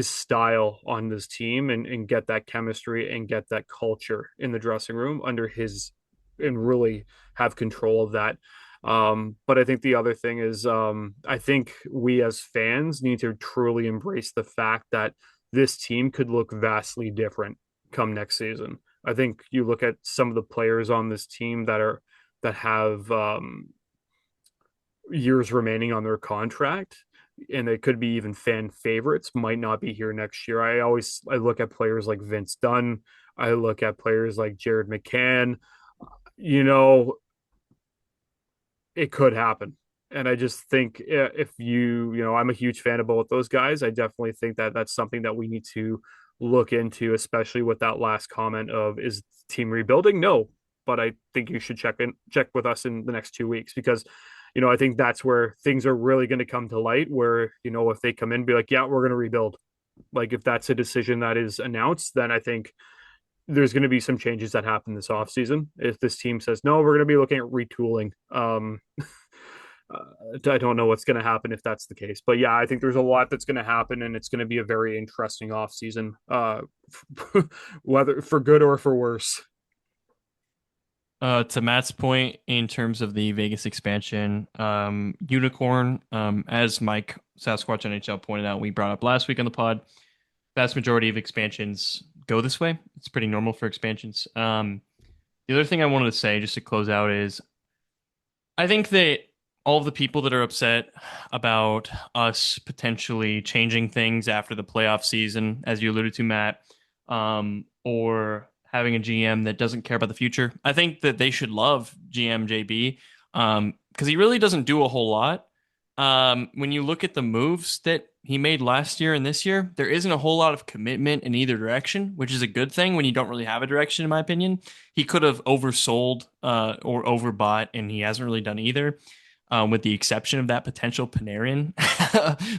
S3: style on this team and get that chemistry and get that culture in the dressing room under his and really have control of that. But I think the other thing is I think we as fans need to truly embrace the fact that this team could look vastly different come next season. I think you look at some of the players on this team that have years remaining on their contract, and they could be even fan favorites, might not be here next year. I look at players like Vince Dunn. I look at players like Jared McCann. You know, it could happen. And I just think if I'm a huge fan of both those guys. I definitely think that that's something that we need to look into, especially with that last comment of is team rebuilding? No, but I think you should check with us in the next 2 weeks because, I think that's where things are really going to come to light. Where if they come in and be like, yeah, we're going to rebuild. Like if that's a decision that is announced, then I think there's going to be some changes that happen this offseason. If this team says no, we're going to be looking at retooling. I don't know what's going to happen if that's the case, but yeah, I think there's a lot that's going to happen, and it's going to be a very interesting offseason, whether for good or for worse.
S4: To Matt's point, in terms of the Vegas expansion, Unicorn, as Mike Sasquatch NHL pointed out, we brought up last week on the pod, vast majority of expansions go this way. It's pretty normal for expansions. The other thing I wanted to say, just to close out, is I think that all of the people that are upset about us potentially changing things after the playoff season, as you alluded to, Matt, or having a GM that doesn't care about the future, I think that they should love GM JB because he really doesn't do a whole lot. When you look at the moves that he made last year and this year, there isn't a whole lot of commitment in either direction, which is a good thing when you don't really have a direction, in my opinion. He could have oversold or overbought, and he hasn't really done either. With the exception of that potential Panarin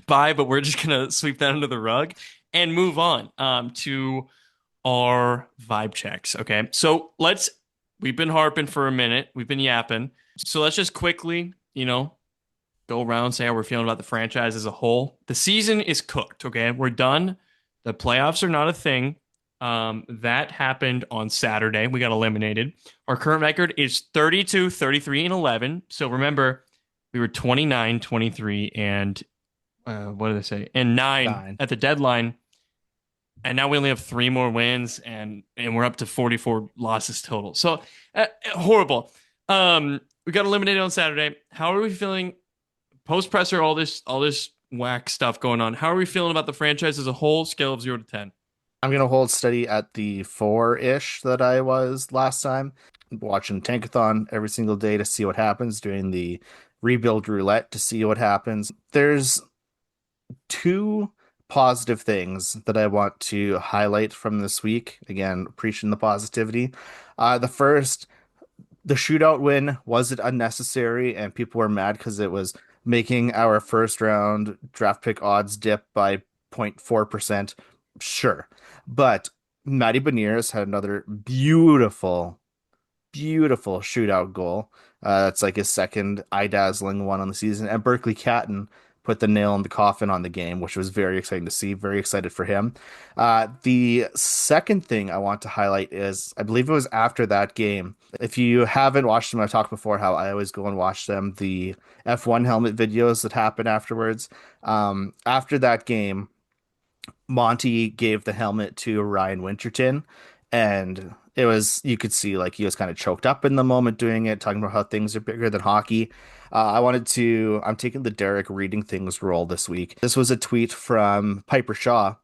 S4: buy, but we're just going to sweep that under the rug and move on to our vibe checks. Okay. So we've been harping for a minute. We've been yapping. So let's just quickly, go around, say how we're feeling about the franchise as a whole. The season is cooked. Okay. We're done. The playoffs are not a thing. That happened on Saturday. We got eliminated. Our current record is 32, 33, and 11. So remember, we were 29, 23, and what did I say? And 9 at the deadline. And now we only have 3 more wins, and we're up to 44 losses total. So horrible. We got eliminated on Saturday. How are we feeling post presser? All this whack stuff going on. How are we feeling about the franchise as a whole? Scale of 0 to 10.
S2: I'm gonna hold steady at the 4-ish that I was last time. Watching Tankathon every single day to see what happens, doing the rebuild roulette to see what happens. There's 2 positive things that I want to highlight from this week. Again, preaching the positivity. The first, the shootout win, was it unnecessary? And people were mad because it was making our first round draft pick odds dip by 0.4%. Sure. But Matty Beniers had another beautiful shootout goal. It's like his second eye-dazzling one on the season. And Berkeley Catton put the nail in the coffin on the game, which was very exciting to see. Very excited for him. The second thing I want to highlight is, I believe it was after that game. If you haven't watched them, I've talked before how I always go and watch them, the F1 helmet videos that happen afterwards. After that game, Monty gave the helmet to Ryan Winterton, and you could see like he was kind of choked up in the moment doing it, talking about how things are bigger than hockey. I'm taking the Derek reading things role this week. This was a tweet from Piper Shaw,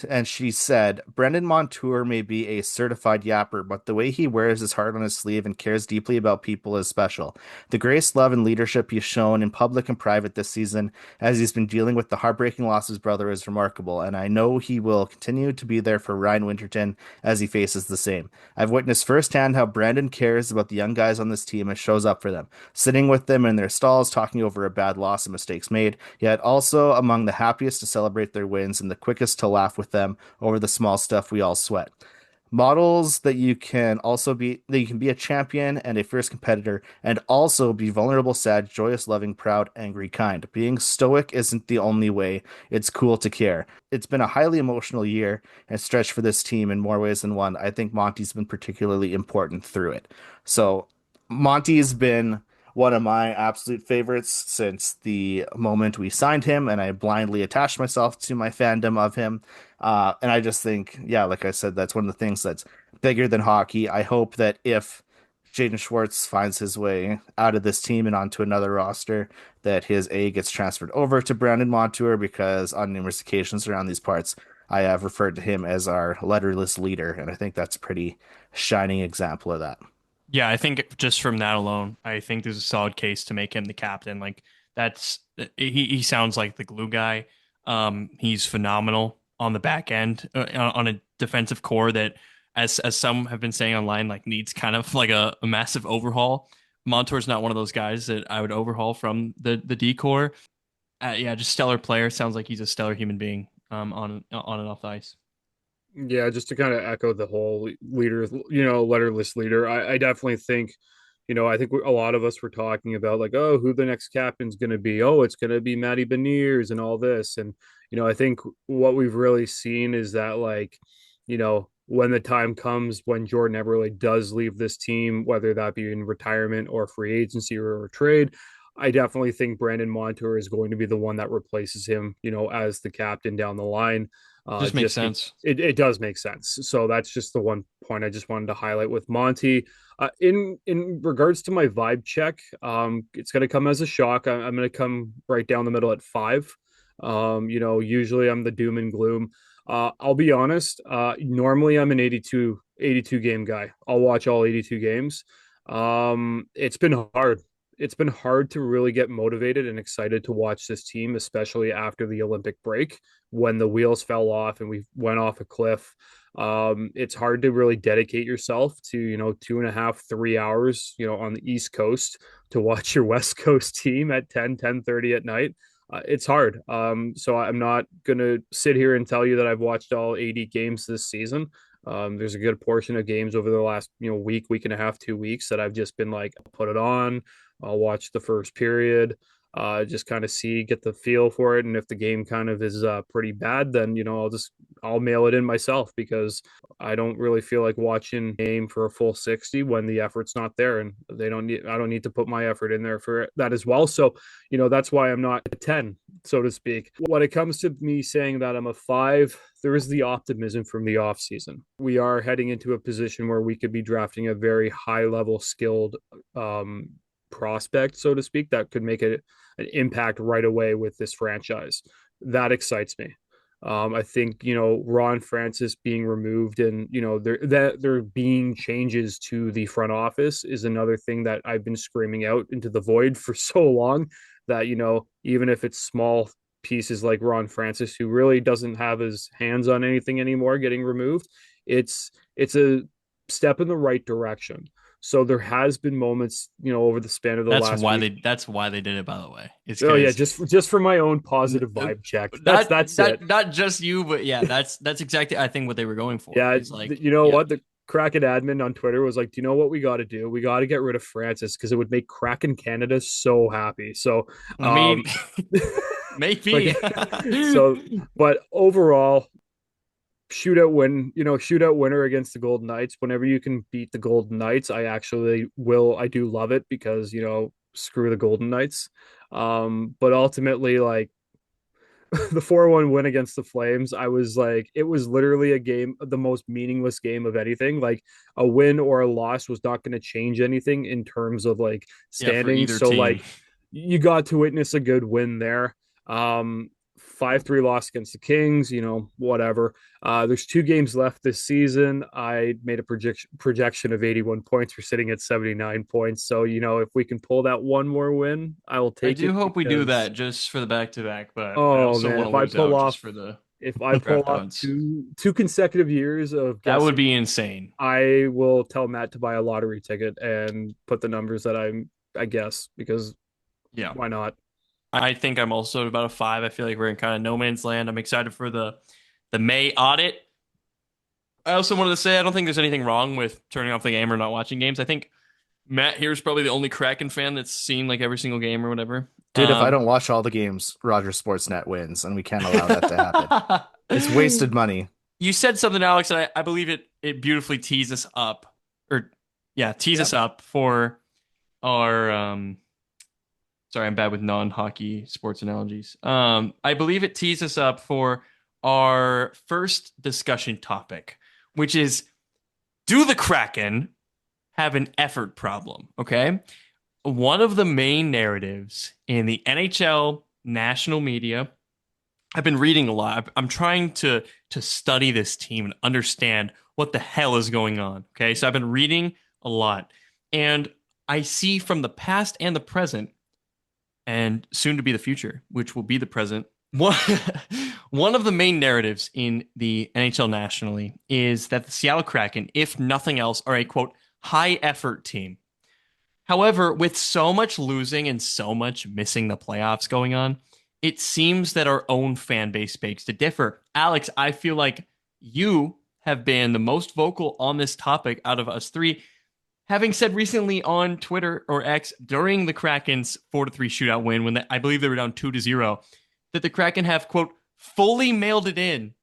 S2: and she said, Brendan Montour may be a certified yapper, but the way he wears his heart on his sleeve and cares deeply about people is special. The grace, love, and leadership he's shown in public and private this season as he's been dealing with the heartbreaking loss of his brother is remarkable, and I know he will continue to be there for Ryan Winterton as he faces the same. I've witnessed firsthand how Brandon cares about the young guys on this team and shows up for them, sitting with them in their stalls, talking over a bad loss and mistakes made, yet also among the happiest to celebrate their wins and the quickest to laugh with them over the small stuff we all sweat. Models that you can also be that you can be a champion and a fierce competitor and also be vulnerable, sad, joyous, loving, proud, angry, kind. Being stoic isn't the only way. It's cool to care. It's been a highly emotional year and stretch for this team in more ways than one. I think Monty's been particularly important through it. So Monty's been one of my absolute favorites since the moment we signed him, and I blindly attached myself to my fandom of him. And I just think, yeah, like I said, that's one of the things that's bigger than hockey. I hope that if Jaden Schwartz finds his way out of this team and onto another roster, that his A gets transferred over to Brandon Montour because on numerous occasions around these parts, I have referred to him as our letterless leader, and I think that's a pretty shining example of that.
S4: Yeah, I think just from that alone, I think there's a solid case to make him the captain. Like that's he sounds like the glue guy. He's phenomenal on the back end on a defensive core that, as some have been saying online, like needs kind of like a massive overhaul. Montour's not one of those guys that I would overhaul from the D core. Yeah, just stellar player. Sounds like he's a stellar human being. On and off the ice.
S3: Yeah, just to kind of echo the whole leader, letterless leader. I definitely think, I think a lot of us were talking about like, oh, who the next captain's going to be. Oh, it's going to be Matty Beniers and all this. And, I think what we've really seen is that like, when the time comes when Jordan Eberle does leave this team, whether that be in retirement or free agency or a trade, I definitely think Brandon Montour is going to be the one that replaces him, as the captain down the line.
S4: Just makes sense.
S3: It does make sense. So that's just the one point I just wanted to highlight with Monty. In regards to my vibe check, it's going to come as a shock. I'm going to come right down the middle at 5. Usually I'm the doom and gloom. I'll be honest. Normally I'm an 82 game guy. I'll watch all 82 games. It's been hard. It's been hard to really get motivated and excited to watch this team, especially after the Olympic break when the wheels fell off and we went off a cliff. It's hard to really dedicate yourself to, 2.5, 3 hours, on the East Coast to watch your West Coast team at 10:30 at night. It's hard. So I'm not going to sit here and tell you that I've watched all 80 games this season. There's a good portion of games over the last, week and a half, 2 weeks that I've just been like, put it on. I'll watch the first period, just kind of get the feel for it. And if the game kind of is pretty bad, then, I'll mail it in myself because I don't really feel like watching a game for a full 60 when the effort's not there. And I don't need to put my effort in there for that as well. So, that's why I'm not a 10, so to speak. When it comes to me saying that I'm a 5, there is the optimism from the offseason. We are heading into a position where we could be drafting a very high level skilled prospect, so to speak, that could make an impact right away with this franchise. That excites me. I think, Ron Francis being removed and, there being changes to the front office is another thing that I've been screaming out into the void for so long that, even if it's small pieces like Ron Francis, who really doesn't have his hands on anything anymore, getting removed, it's a step in the right direction. So there has been moments, over the span of the last week.
S4: That's why they did it, by the way. It's
S3: yeah, just for my own positive vibe check. That's it.
S4: Not just you, but yeah, that's exactly I think what they were going for.
S3: Yeah, it's like what the Kraken admin on Twitter was like, do you know what we got to do? We got to get rid of Francis because it would make Kraken Canada so happy. So
S4: I mean, maybe.
S3: But overall, shootout winner against the Golden Knights. Whenever you can beat the Golden Knights, I do love it because, screw the Golden Knights. But ultimately, like the 4-1 win against the Flames, I was like, it was literally a game, the most meaningless game of anything. Like a win or a loss was not going to change anything in terms of like standing. So team. Like you got to witness a good win there. 5-3 loss against the Kings, whatever. There's 2 games left this season. I made a projection of 81 points. We're sitting at 79 points. So, if we can pull that one more win, I will take it.
S4: I do hope we do that just for the back-to-back, but
S3: if I pull off two consecutive years of guessing,
S4: that would be insane.
S3: I will tell Matt to buy a lottery ticket and put the numbers that I guess, because why not?
S4: I think I'm also at about a 5. I feel like we're in kind of no man's land. I'm excited for the May audit. I also wanted to say I don't think there's anything wrong with turning off the game or not watching games. I think Matt here is probably the only Kraken fan that's seen like every single game or whatever.
S2: Dude, if I don't watch all the games, Rogers Sportsnet wins, and we can't allow that to happen. It's wasted money.
S4: You said something, Alex, and I believe it beautifully tees us up, or tees us up for our sorry, I'm bad with non-hockey sports analogies. I believe it tees us up for our first discussion topic, which is, do the Kraken have an effort problem? Okay. One of the main narratives in the NHL national media, I've been reading a lot. I'm trying to study this team and understand what the hell is going on. Okay. So I've been reading a lot, and I see from the past and the present, and soon to be the future, which will be the present. One of the main narratives in the NHL nationally is that the Seattle Kraken, if nothing else, are a quote high effort team. However, with so much losing and so much missing the playoffs going on, it seems that our own fan base begs to differ. Alex, I feel like you have been the most vocal on this topic out of us three, having said recently on Twitter or X during the Kraken's 4-3 shootout win, when I believe they were down 2-0, that the Kraken have, quote, fully mailed it in,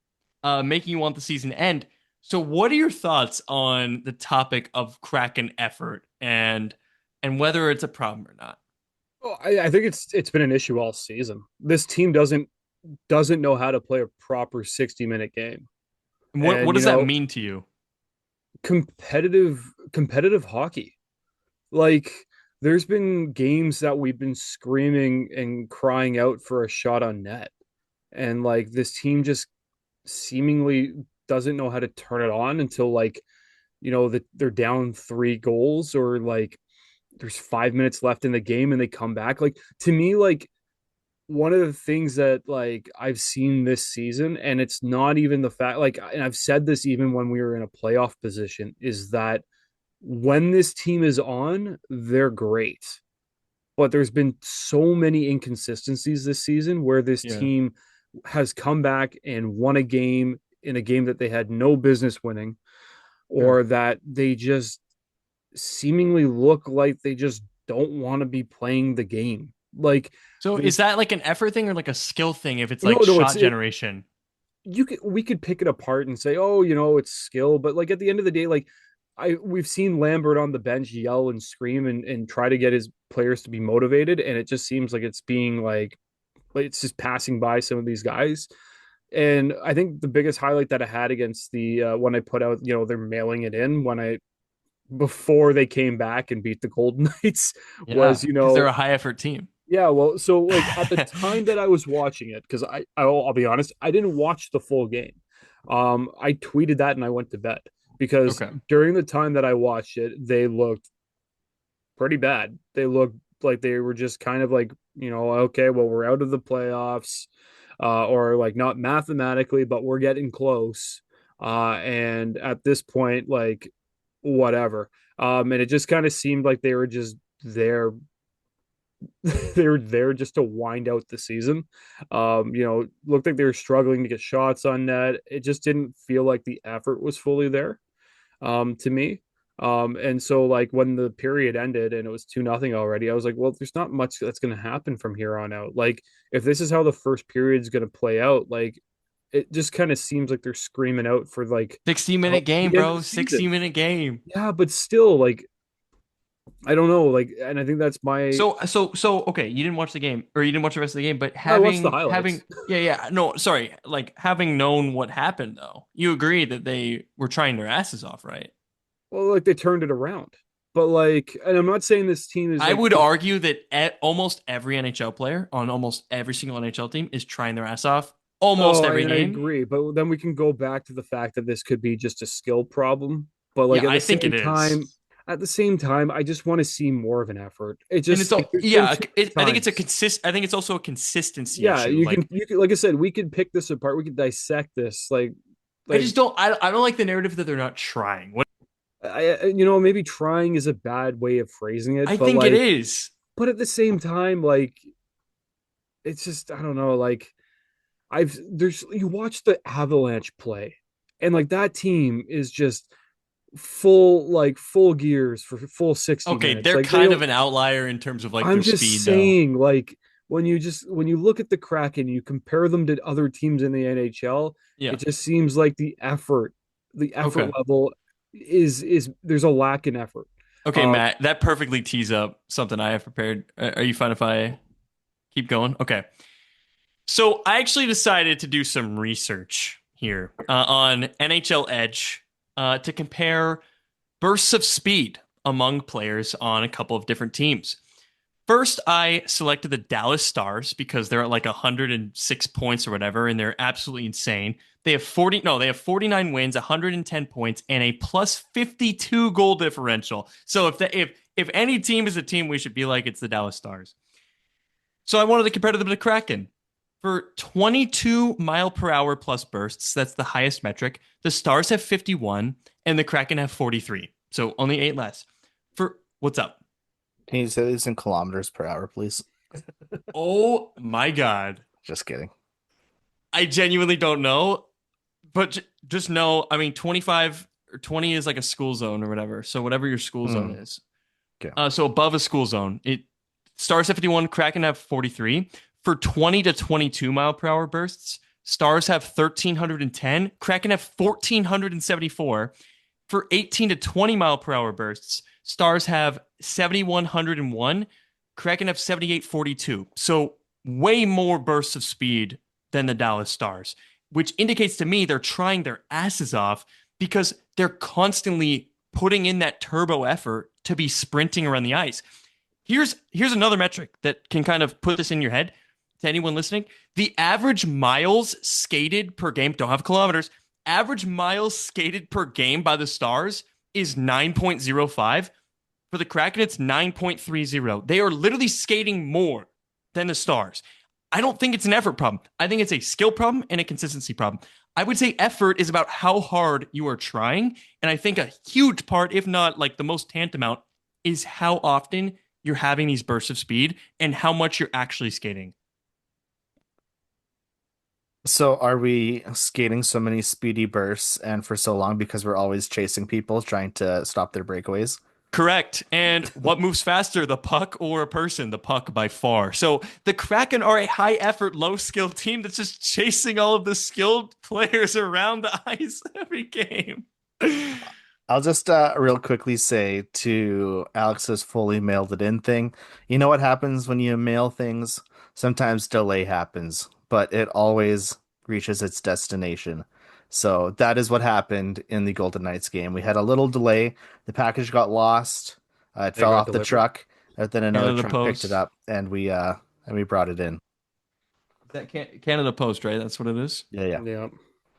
S4: making you want the season to end. So what are your thoughts on the topic of Kraken effort and whether it's a problem or not?
S3: Well, I think it's been an issue all season. This team doesn't know how to play a proper 60-minute game.
S4: What does that mean to you?
S3: Competitive hockey. Like, there's been games that we've been screaming and crying out for a shot on net, and like this team just seemingly doesn't know how to turn it on until they're down 3 goals, or like there's 5 minutes left in the game and they come back. Like, to me, like, one of the things that like I've seen this season, and it's not even the fact, like, and I've said this even when we were in a playoff position, is that when this team is on, they're great. But there's been so many inconsistencies this season where this team has come back and won a game in a game that they had no business winning, or that they just seemingly look like they just don't want to be playing the game. Like,
S4: so is that like an effort thing or like a skill thing? If it's like generation,
S3: we could pick it apart and say, oh, it's skill, but like at the end of the day, like we've seen Lambert on the bench yell and scream and try to get his players to be motivated, and it just seems like it's being like it's just passing by some of these guys. And I think the biggest highlight that I had against the when I put out, they're mailing it in before they came back and beat the Golden Knights was,
S4: they're a high effort team.
S3: Yeah, well, so like at the time that I was watching it, because I'll be honest, I didn't watch the full game. I tweeted that and I went to bed because during the time that I watched it, they looked pretty bad. They looked like they were just kind of like, okay, well, we're out of the playoffs, or like not mathematically, but we're getting close. And at this point, like, whatever. And it just kind of seemed like they were just there. They were there just to wind out the season. Looked like they were struggling to get shots on net. It just didn't feel like the effort was fully there, to me. And so like when the period ended and it was 2-0 already, I was like, well, there's not much that's going to happen from here on out. Like, if this is how the first period is going to play out, like, it just kind of seems like they're screaming out for like
S4: 60-minute game, bro. 60-minute game.
S3: Yeah, but still, like, I don't know, like, and I think that's my
S4: so okay, you didn't watch the game, or you didn't watch the rest of the game, but
S3: I watched the highlights.
S4: having known what happened, though, you agree that they were trying their asses off, right?
S3: Well, like, they turned it around, but like, and I'm not saying this team is.
S4: I would argue that almost every NHL player on almost every single NHL team is trying their ass off almost every game.
S3: I agree, but then we can go back to the fact that this could be just a skill problem. But like,
S4: I think it is.
S3: At the same time, I just want to see more of an effort. It just,
S4: I think it's I think it's also a consistency issue.
S3: You can, like I said, we could pick this apart. We could dissect this. Like
S4: I just don't. I don't like the narrative that they're not trying. What
S3: maybe trying is a bad way of phrasing it.
S4: I think
S3: like,
S4: it is.
S3: But at the same time, like, it's just, I don't know. Like, you watch the Avalanche play, And like that team is just full gears for full 60
S4: Okay,
S3: minutes.
S4: they're
S3: Like they
S4: kind of
S3: don't.
S4: an outlier in terms of like
S3: I'm
S4: their
S3: just
S4: speed, though.
S3: saying, like when you look at the Kraken, you compare them to other teams in the NHL,
S4: Yeah.
S3: it just seems like the effort
S4: Okay.
S3: level is there's a lack in effort.
S4: Okay,
S3: Um,
S4: Matt, that perfectly tees up something I have prepared. Are you fine if I keep going? Okay. So I actually decided to do some research here on NHL Edge to compare bursts of speed among players on a couple of different teams. First, I selected the Dallas Stars because they're at like 106 points or whatever, and they're absolutely insane. They have 49 wins, 110 points, and a plus 52 goal differential. So if any team is a team we should be like, it's the Dallas Stars. So I wanted to compare them to the Kraken. For 22 mile per hour plus bursts, that's the highest metric. The Stars have 51 and the Kraken have 43. So only 8 less. For what's up?
S2: Can you say this in kilometers per hour, please?
S4: Oh my God.
S2: Just kidding.
S4: I genuinely don't know, but just know, I mean, 25 or 20 is like a school zone or whatever. So whatever your school zone is.
S2: Okay.
S4: So above a school zone, it Stars have 51, Kraken have 43. For 20 to 22 mile per hour bursts, Stars have 1,310, Kraken have 1,474. For 18 to 20 mile per hour bursts, Stars have 7,101, Kraken have 7,842. So way more bursts of speed than the Dallas Stars, which indicates to me they're trying their asses off because they're constantly putting in that turbo effort to be sprinting around the ice. Here's another metric that can kind of put this in your head to anyone listening. The average miles skated per game, don't have kilometers, average miles skated per game by the Stars is 9.05. For the Kraken, it's 9.30. They are literally skating more than the Stars. I don't think it's an effort problem. I think it's a skill problem and a consistency problem. I would say effort is about how hard you are trying. And I think a huge part, if not like the most tantamount, is how often you're having these bursts of speed and how much you're actually skating.
S2: So are we skating so many speedy bursts and for so long because we're always chasing people trying to stop their breakaways?
S4: Correct. And what moves faster, the puck or a person? The puck by far. So the Kraken are a high effort, low skill team that's just chasing all of the skilled players around the ice every game.
S2: I'll just real quickly say to Alex's fully mailed it in thing, you know what happens when you mail things? Sometimes delay happens, but it always reaches its destination. So that is what happened in the Golden Knights game. We had a little delay. The package got lost. It
S3: They
S2: fell
S3: got
S2: off the
S3: delivered.
S2: truck, and then another
S4: Canada
S2: truck picked it
S4: Post.
S2: up, and we brought it in.
S4: That Canada Post, right? That's what it is.
S2: Yeah.
S3: Yeah.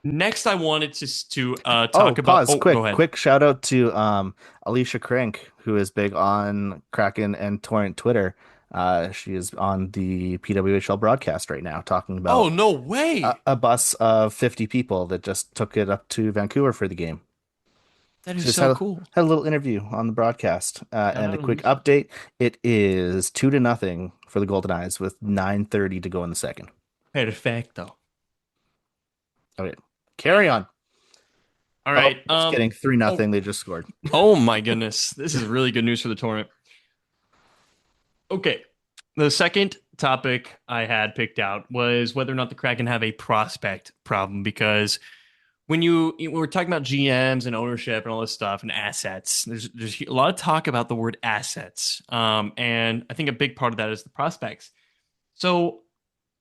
S4: Next, I wanted to
S2: Oh,
S4: talk about.
S2: pause.
S4: Oh, go ahead.
S2: Quick shout out to Alicia Crank, who is big on Kraken and Torrent Twitter. She is on the PWHL broadcast right now talking
S4: Oh,
S2: about
S4: no way.
S2: a bus of 50 people that just took it up to Vancouver for the game.
S4: That
S2: So
S4: is
S2: just
S4: so cool.
S2: had a little interview on the broadcast. And a
S4: out,
S2: quick
S4: Alicia.
S2: update. It is 2-0 for the Golden Eyes with 9:30 to go in the second.
S4: Perfecto.
S2: Okay, carry on.
S4: All right.
S2: Just kidding. 3-0.
S4: Oh,
S2: They just scored.
S4: oh my goodness. This is really good news for the Torrent. Okay. The second topic I had picked out was whether or not the Kraken have a prospect problem because when we're talking about GMs and ownership and all this stuff and assets, there's a lot of talk about the word assets. And I think a big part of that is the prospects. So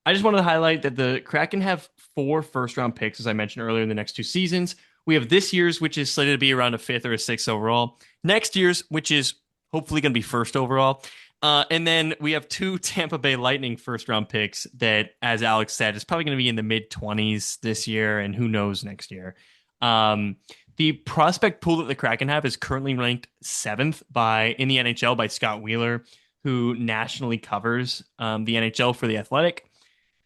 S4: I just wanted to highlight that the Kraken have 4 first-round picks, as I mentioned earlier, in the next 2 seasons. We have this year's, which is slated to be around a 5th or a 6th overall. Next year's, which is hopefully going to be 1st overall. And then we have 2 Tampa Bay Lightning first-round picks that, as Alex said, is probably going to be in the mid-20s this year, and who knows next year. The prospect pool that the Kraken have is currently ranked 7th in the NHL by Scott Wheeler, who nationally covers the NHL for The Athletic.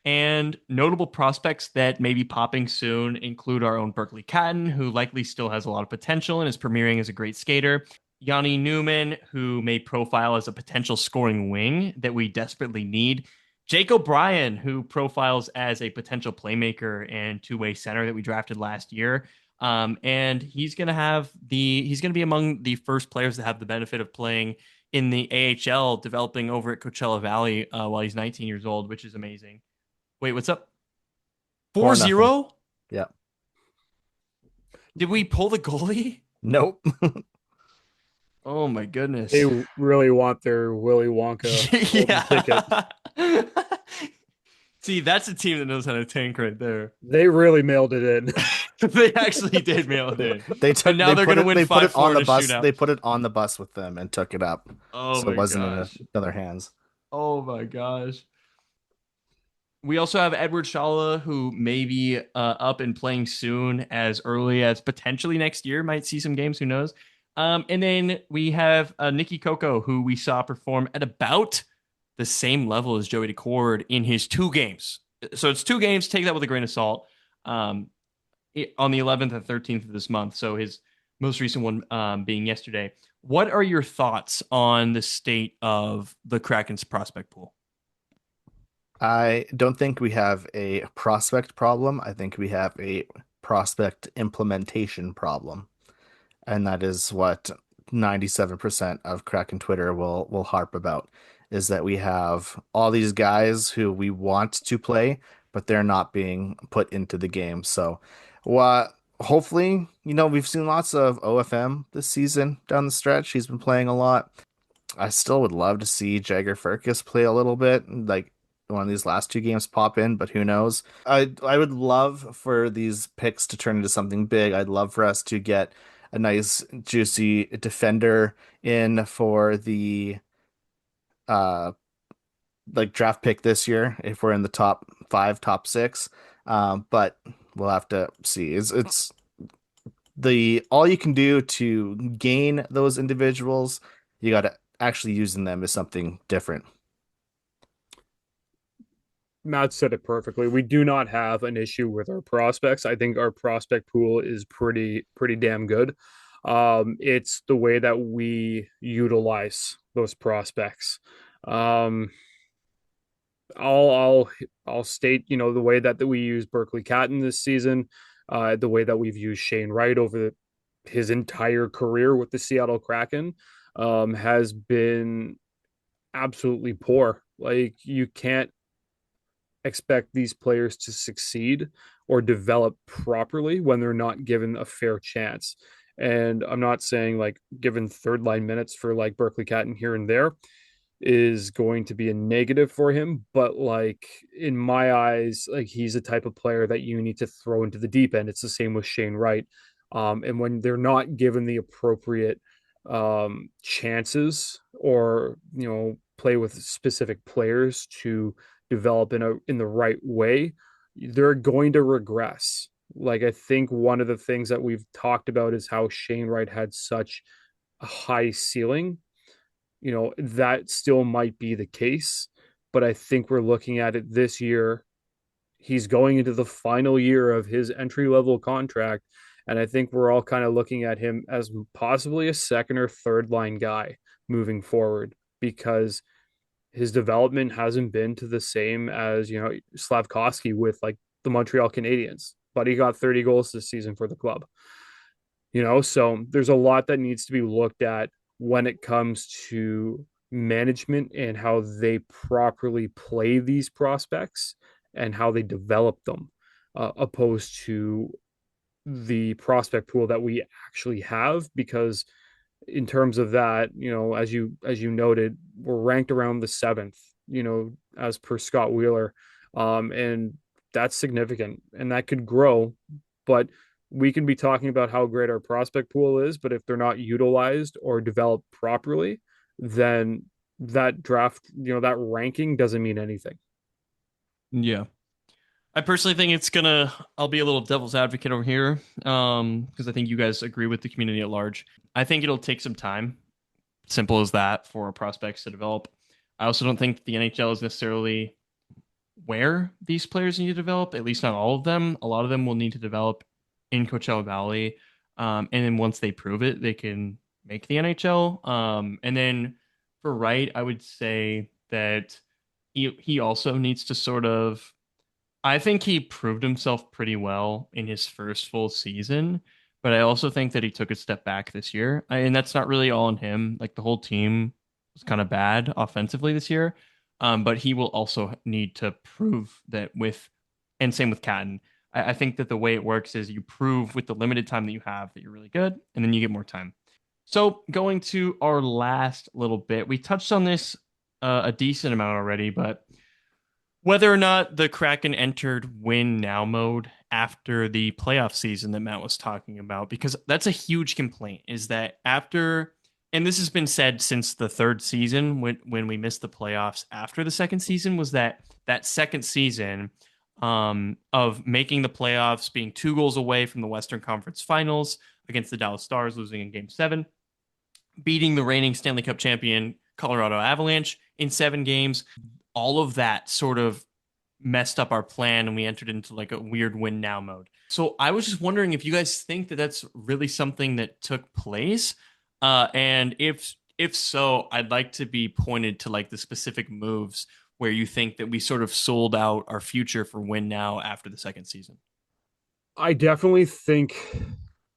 S4: And notable prospects that may be popping soon include our own Berkeley Catton, who likely still has a lot of potential and is premiering as a great skater. Yanni Newman, who may profile as a potential scoring wing that we desperately need. Jake O'Brien, who profiles as a potential playmaker and two-way center that we drafted last year. And he's gonna be among the first players to have the benefit of playing in the AHL, developing over at Coachella Valley while he's 19 years old, which is amazing. Wait, what's up?
S2: 4-0.
S4: 4-0?
S2: Yeah.
S4: Did we pull the goalie?
S2: Nope.
S4: Oh my
S3: They
S4: goodness.
S3: really want their Willy Wonka golden ticket.
S4: Yeah. See, that's a team that knows how to tank right there.
S3: They really mailed it in.
S4: They actually did mail it in.
S2: They
S4: And now they're going to win
S2: they put it
S4: 5-4
S2: on
S4: in
S2: the
S4: a
S2: bus.
S4: shootout.
S2: They put it on the bus with them and took it up.
S4: Oh
S2: So it
S4: my
S2: wasn't in
S4: gosh.
S2: other hands.
S4: Oh my gosh. We also have Edward Shala, who may be up and playing soon, as early as potentially next year. Might see some games, who knows? And then we have Nikki Coco, who we saw perform at about the same level as Joey Decord in his 2 games. So it's 2 games. Take that with a grain of salt. On the 11th and 13th of this month. So his most recent one being yesterday. What are your thoughts on the state of the Kraken's prospect pool?
S2: I don't think we have a prospect problem. I think we have a prospect implementation problem. And that is what 97% of Kraken Twitter will harp about, is that we have all these guys who we want to play, but they're not being put into the game. So what hopefully, we've seen lots of OFM this season down the stretch. He's been playing a lot. I still would love to see Jagger Firkus play a little bit, like one of these last 2 games pop in, but who knows? I would love for these picks to turn into something big. I'd love for us to get a nice juicy defender in for the uh like draft pick this year if we're in the top 5, top 6. But we'll have to see. It's the all you can do to gain those individuals, you got to actually using them as something different.
S3: Matt said it perfectly. We do not have an issue with our prospects. I think our prospect pool is pretty damn good. It's the way that we utilize those prospects. Um, I'll state, the way that we use Berkeley Catton this season, the way that we've used Shane Wright over his entire career with the Seattle Kraken, has been absolutely poor. Like, you can't expect these players to succeed or develop properly when they're not given a fair chance. And I'm not saying like given third line minutes for like Berkeley Catton here and there is going to be a negative for him, but like in my eyes, like he's a type of player that you need to throw into the deep end. It's the same with Shane Wright. And when they're not given the appropriate chances or play with specific players to develop in the right way, they're going to regress. Like, I think one of the things that we've talked about is how Shane Wright had such a high ceiling. That still might be the case, but I think we're looking at it this year. He's going into the final year of his entry level contract. And I think we're all kind of looking at him as possibly a second or third line guy moving forward, because his development hasn't been to the same as, Slavkovsky with like the Montreal Canadiens, but he got 30 goals this season for the club. So there's a lot that needs to be looked at when it comes to management and how they properly play these prospects and how they develop them, opposed to the prospect pool that we actually have. Because in terms of that, as you noted, we're ranked around the 7th, as per Scott Wheeler. And that's significant and that could grow, but we can be talking about how great our prospect pool is, but if they're not utilized or developed properly, then that draft, that ranking doesn't mean anything.
S4: Yeah. I personally think I'll be a little devil's advocate over here, because I think you guys agree with the community at large. I think it'll take some time, simple as that, for our prospects to develop. I also don't think the NHL is necessarily where these players need to develop, at least not all of them. A lot of them will need to develop in Coachella Valley. And then once they prove it, they can make the NHL. And then for Wright, I would say that he also needs to sort of I think he proved himself pretty well in his first full season, but I also think that he took a step back this year. And that's not really all on him. Like the whole team was kind of bad offensively this year. But he will also need to prove that and same with Catton. I think that the way it works is you prove with the limited time that you have that you're really good, and then you get more time. So going to our last little bit, we touched on this a decent amount already, but whether or not the Kraken entered win now mode after the playoff season that Matt was talking about, because that's a huge complaint, is that after, and this has been said since the third season when we missed the playoffs after the second season, was that second season of making the playoffs, being 2 goals away from the Western Conference Finals against the Dallas Stars, losing in Game 7, beating the reigning Stanley Cup champion Colorado Avalanche in 7 games. All of that sort of messed up our plan and we entered into like a weird win now mode. So I was just wondering if you guys think that that's really something that took place. And if so, I'd like to be pointed to like the specific moves where you think that we sort of sold out our future for win now after the second season.
S3: I definitely think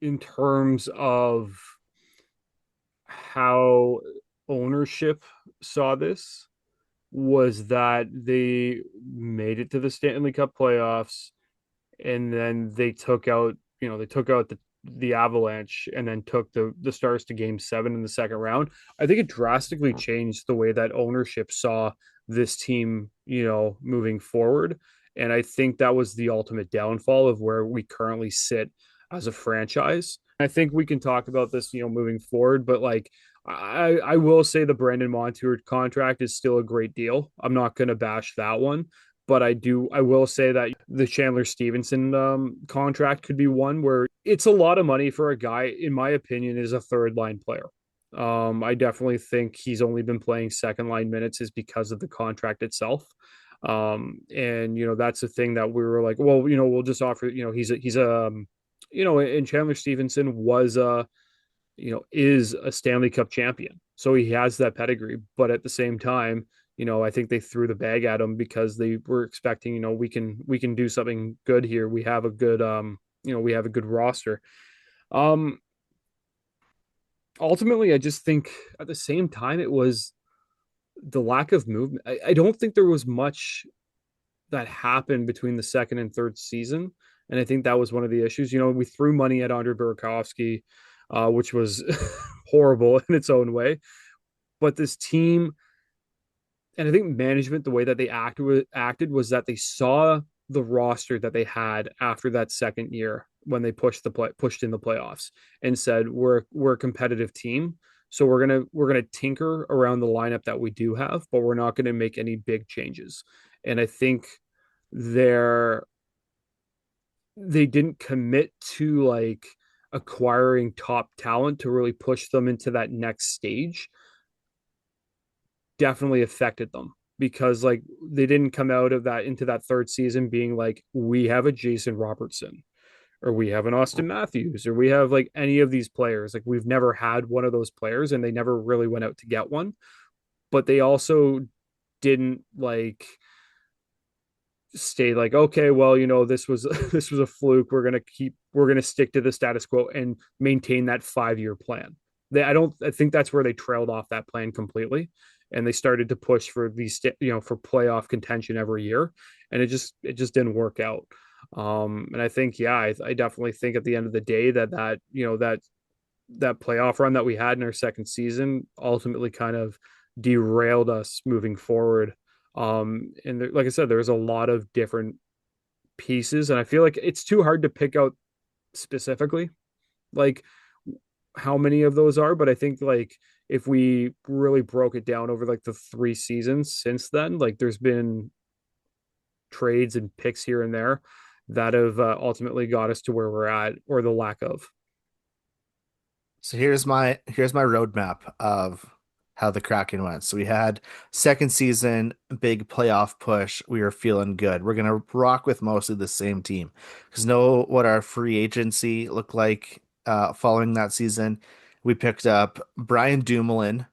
S3: in terms of how ownership saw this was that they made it to the Stanley Cup playoffs and then they took out the Avalanche and then took the Stars to game 7 in the second round. I think it drastically changed the way that ownership saw this team, moving forward. And I think that was the ultimate downfall of where we currently sit as a franchise. I think we can talk about this, moving forward, but like I will say the Brandon Montour contract is still a great deal. I'm not going to bash that one, but I will say that the Chandler Stevenson contract could be one where it's a lot of money for a guy, in my opinion, is a third line player. I definitely think he's only been playing second line minutes is because of the contract itself. And that's the thing that we were like, well, we'll just offer, and Chandler Stevenson was is a Stanley Cup champion. So he has that pedigree. But at the same time, I think they threw the bag at him because they were expecting, we can do something good here. We have a good we have a good roster. Um Ultimately, I just think at the same time it was the lack of movement. I don't think there was much that happened between the second and third season. And I think that was one of the issues. We threw money at Andre Burakovsky, which was horrible in its own way. But this team, and I think management, the way that they acted was that they saw the roster that they had after that second year when they pushed in the playoffs and said we're a competitive team, so we're gonna tinker around the lineup that we do have, but we're not gonna make any big changes. And I think they're they didn't commit to like acquiring top talent to really push them into that next stage. Definitely affected them because like they didn't come out of that into that third season being like we have a Jason Robertson or we have an Austin Matthews or we have like any of these players. Like we've never had one of those players and they never really went out to get one. But they also didn't like stay like, okay, well, this was this was a fluke. We're gonna stick to the status quo and maintain that 5-year plan. I think that's where they trailed off that plan completely. And they started to push for for playoff contention every year. And it just didn't work out. And I think, yeah, I definitely think at the end of the day that playoff run that we had in our second season ultimately kind of derailed us moving forward. And like I said, there's a lot of different pieces, and I feel like it's too hard to pick out specifically like how many of those are, but I think like if we really broke it down over like the 3 seasons since then, like there's been trades and picks here and there that have ultimately got us to where we're at, or the lack of.
S2: So here's my roadmap of how the Kraken went. So we had second season, big playoff push. We were feeling good. We're gonna rock with mostly the same team because know what our free agency looked like following that season. We picked up Brian Dumoulin.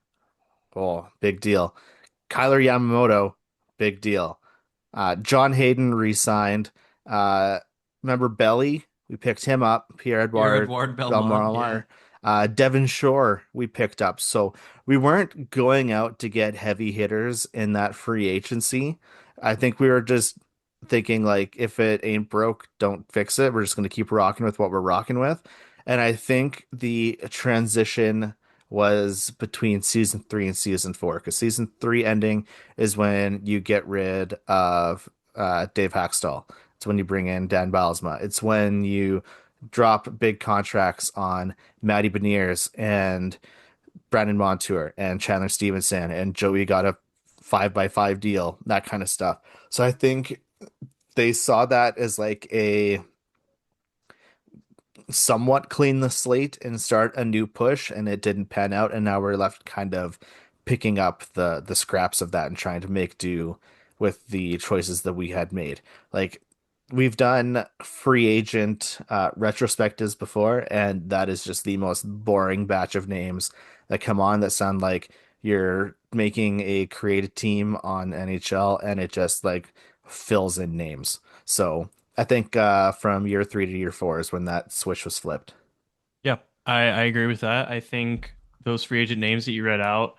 S2: Oh, big deal. Kyler Yamamoto, big deal. John Hayden re-signed. Uh, Remember Belly? We picked him up. Pierre-Edouard
S4: Pierre-Edouard Belmont, yeah.
S2: Belmar. Devon Shore, we picked up. So we weren't going out to get heavy hitters in that free agency. I think we were just thinking like, if it ain't broke, don't fix it. We're just going to keep rocking with what we're rocking with. And I think the transition was between season 3 and season 4, because season 3 ending is when you get rid of Dave Haxtell. It's when you bring in Dan Bylsma. It's when you drop big contracts on Matty Beniers and Brandon Montour and Chandler Stevenson, and Joey got a 5x5 deal, that kind of stuff. So I think they saw that as like a somewhat clean the slate and start a new push, and it didn't pan out, and now we're left kind of picking up the scraps of that and trying to make do with the choices that we had made. Like, we've done free agent retrospectives before, and that is just the most boring batch of names that come on that sound like you're making a created team on NHL, and it just like fills in names. So I think from year 3 to year 4 is when that switch was flipped.
S4: Yeah, I agree with that. I think those free agent names that you read out,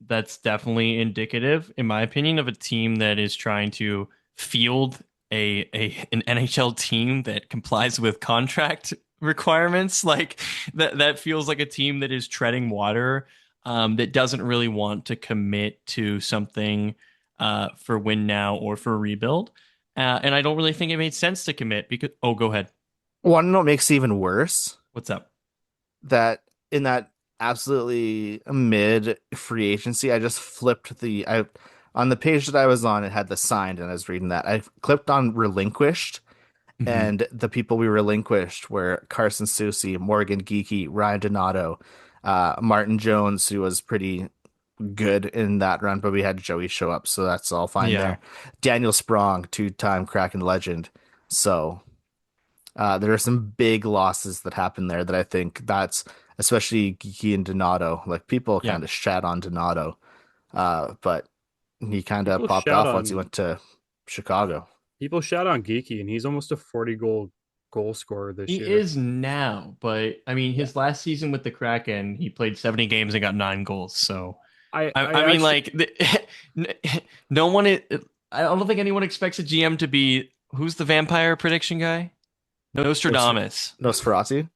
S4: that's definitely indicative, in my opinion, of a team that is trying to field an NHL team that complies with contract requirements. Like that feels like a team that is treading water, that doesn't really want to commit to something for win now or for rebuild. And I don't really think it made sense to commit because, oh, go ahead.
S2: Want to know what makes it even worse?
S4: What's up?
S2: That in that absolutely mid free agency, I just flipped I on the page that I was on, it had the signed, and I was reading that. I clicked on relinquished,
S4: Mhm.
S2: and the people we relinquished were Carson Soucy, Morgan Geekie, Ryan Donato, Martin Jones, who was pretty good in that run, but we had Joey show up, so that's all fine
S4: Yeah.
S2: there. Daniel Sprong, two-time Kraken legend. So there are some big losses that happened there that I think that's especially Geeky and Donato. Like, people
S4: Yeah.
S2: kind of shat on Donato, but he kind of
S3: People
S2: popped
S3: shout
S2: off once he
S3: on
S2: went to Chicago.
S3: people shout on Geeky, and he's almost a 40 goal scorer this
S4: He
S3: year.
S4: is now, but I mean,
S3: Yeah.
S4: his last season with the Kraken, he played 70 games and got 9 goals. So,
S3: I
S4: I mean,
S3: actually
S4: like, no one, I don't think anyone expects a GM to be, who's the vampire prediction guy?
S2: Nos-
S4: Nostradamus.
S2: Nosferatu.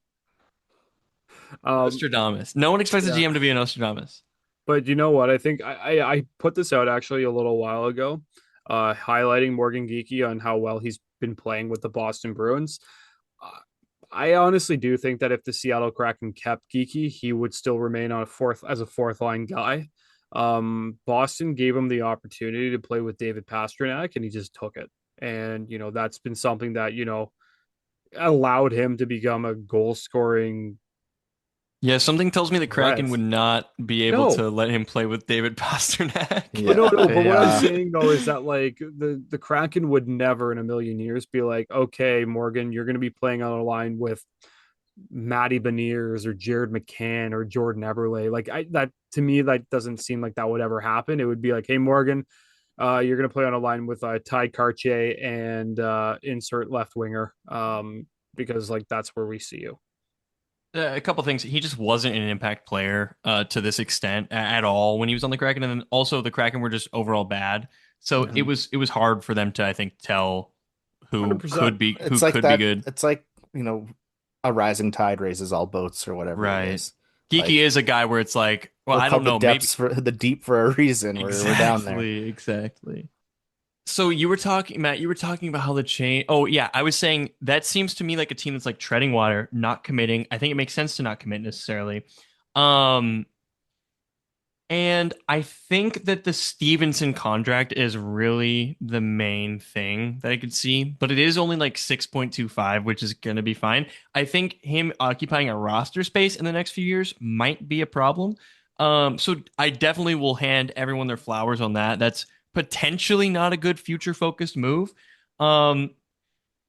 S3: um
S4: Nostradamus. No one expects a
S3: yeah.
S4: GM to be a Nostradamus.
S3: But you know what? I think I put this out actually a little while ago, highlighting Morgan Geeky on how well he's been playing with the Boston Bruins. Uh, I honestly do think that if the Seattle Kraken kept Geeky, he would still remain on a fourth line guy. Boston gave him the opportunity to play with David Pastrnak, and he just took it. And that's been something that allowed him to become a goal scoring
S4: Yeah, something tells me the Kraken
S3: threat.
S4: would not be able
S3: No,
S4: to let him play with David Pasternak.
S3: but
S2: Yeah,
S3: no. But what I'm
S2: yeah.
S3: saying though is that like the Kraken would never in a million years be like, okay, Morgan, you're going to be playing on a line with Matty Beniers or Jared McCann or Jordan Eberle. Like that to me, that doesn't seem like that would ever happen. It would be like, hey, Morgan, you're going to play on a line with Ty Cartier and insert left winger, because like that's where we see you.
S4: A couple things. He just wasn't an impact player to this extent at all when he was on the Kraken, and then also the Kraken were just overall bad. So
S2: Mhm.
S4: it was hard for them to, I think, tell who
S3: 100%.
S2: It's
S4: who
S2: like
S4: could be
S2: that.
S4: good.
S2: It's like, a rising tide raises all boats, or whatever it
S4: Right.
S2: is.
S4: Geeky
S2: Like,
S4: is a guy where it's like, well,
S2: we're
S4: I don't
S2: called the
S4: know, maybe
S2: depths for the deep for a reason. We're down there.
S4: exactly. So you were talking, Matt, you were talking about how the chain. Oh, yeah. I was saying that seems to me like a team that's like treading water, not committing. I think it makes sense to not commit necessarily. Um, and I think that the Stevenson contract is really the main thing that I could see, but it is only like 6.25, which is going to be fine. I think him occupying a roster space in the next few years might be a problem. So I definitely will hand everyone their flowers on that. That's potentially not a good future focused move. Um,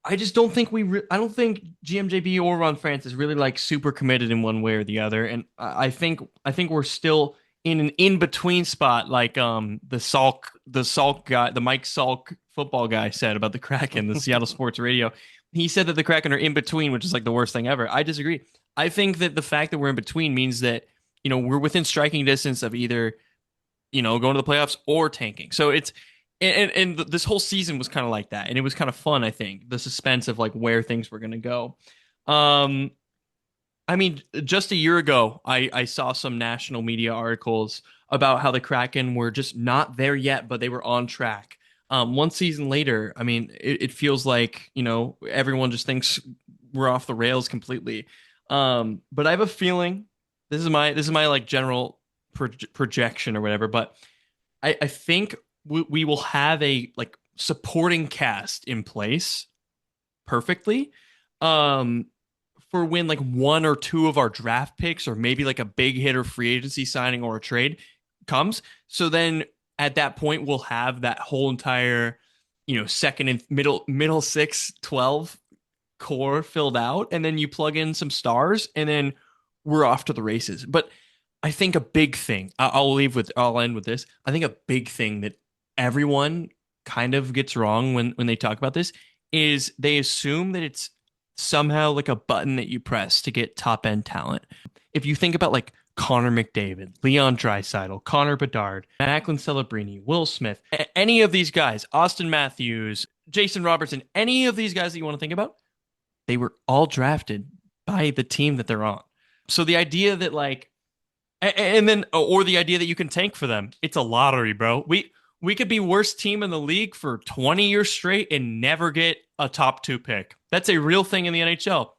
S4: I just don't think I don't think GMJB or Ron France is really like super committed in one way or the other, and I think we're still in an in-between spot, like the Salk guy, the Mike Salk football guy said about the Kraken, the Seattle Sports Radio. He said that the Kraken are in between, which is like the worst thing ever. I disagree. I think that the fact that we're in between means that, we're within striking distance of either, going to the playoffs or tanking. So it's and this whole season was kind of like that, and it was kind of fun. I think the suspense of like where things were going to go. Um, I mean, just a year ago, I saw some national media articles about how the Kraken were just not there yet, but they were on track. One season later, I mean, it feels like, everyone just thinks we're off the rails completely. But I have a feeling this is my like general projection or whatever, but I think we will have a like supporting cast in place perfectly. Um, for when like one or two of our draft picks or maybe like a big hitter free agency signing or a trade comes. So then at that point, we'll have that whole entire, second and middle 6-12 core filled out. And then you plug in some stars and then we're off to the races. But I think a big thing, I'll end with this. I think a big thing that everyone kind of gets wrong when they talk about this is they assume that it's somehow like a button that you press to get top end talent. If you think about like Connor McDavid, Leon Draisaitl, Connor Bedard, Macklin Celebrini, Will Smith, any of these guys, Austin Matthews, Jason Robertson, any of these guys that you want to think about, they were all drafted by the team that they're on. So the idea that like, and then, or the idea that you can tank for them, it's a lottery, bro. We could be worst team in the league for 20 years straight and never get a top 2 pick. That's a real thing in the NHL.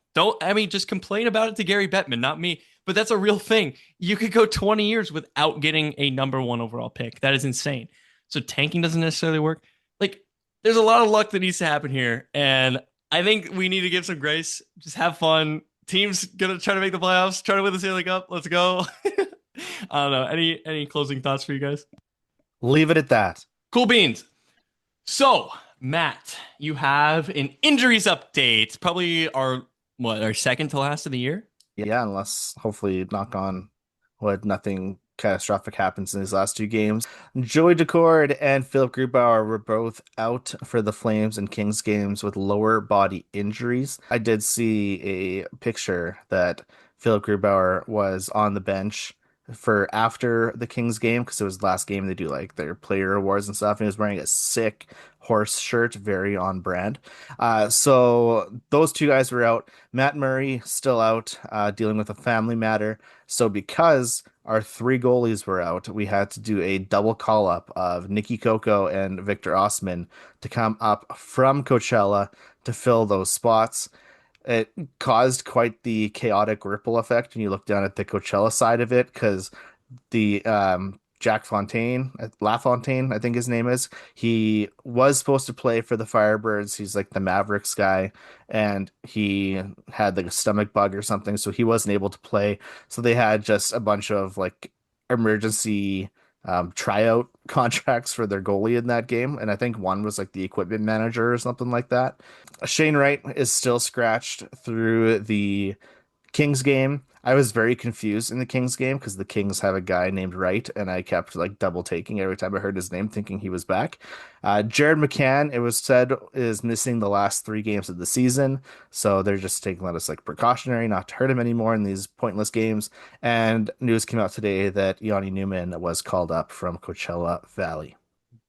S4: Just complain about it to Gary Bettman, not me. But that's a real thing. You could go 20 years without getting a number 1 overall pick. That is insane. So tanking doesn't necessarily work. Like, there's a lot of luck that needs to happen here. And I think we need to give some grace. Just have fun. Team's going to try to make the playoffs, try to win the Stanley Cup. Let's go. I don't know. Any closing thoughts for you guys?
S2: Leave it at that.
S4: Cool beans. So, Matt, you have an injuries update. Probably our second to last of the year?
S2: Yeah, unless hopefully, knock on wood, nothing catastrophic happens in these last 2 games. Joey Decord and Philip Grubauer were both out for the Flames and Kings games with lower body injuries. I did see a picture that Philip Grubauer was on the bench for after the Kings game because it was the last game they do like their player awards and stuff, and he was wearing a sick horse shirt, very on brand. So those 2 guys were out. Matt Murray still out, dealing with a family matter. So because our 3 goalies were out, we had to do a double call up of Nikki Coco and Victor Osman to come up from Coachella to fill those spots. It caused quite the chaotic ripple effect when you look down at the Coachella side of it, because the Jack LaFontaine, I think his name is, he was supposed to play for the Firebirds. He's like the Mavericks guy, and he had like a stomach bug or something, so he wasn't able to play. So they had just a bunch of like emergency tryout contracts for their goalie in that game, and I think one was like the equipment manager or something like that. Shane Wright is still scratched through the Kings game. I was very confused in the Kings game because the Kings have a guy named Wright, and I kept like double taking every time I heard his name, thinking he was back. Jared McCann, it was said, is missing the last 3 games of the season, so they're just taking that as like precautionary, not to hurt him anymore in these pointless games. And news came out today that Yanni Newman was called up from Coachella Valley.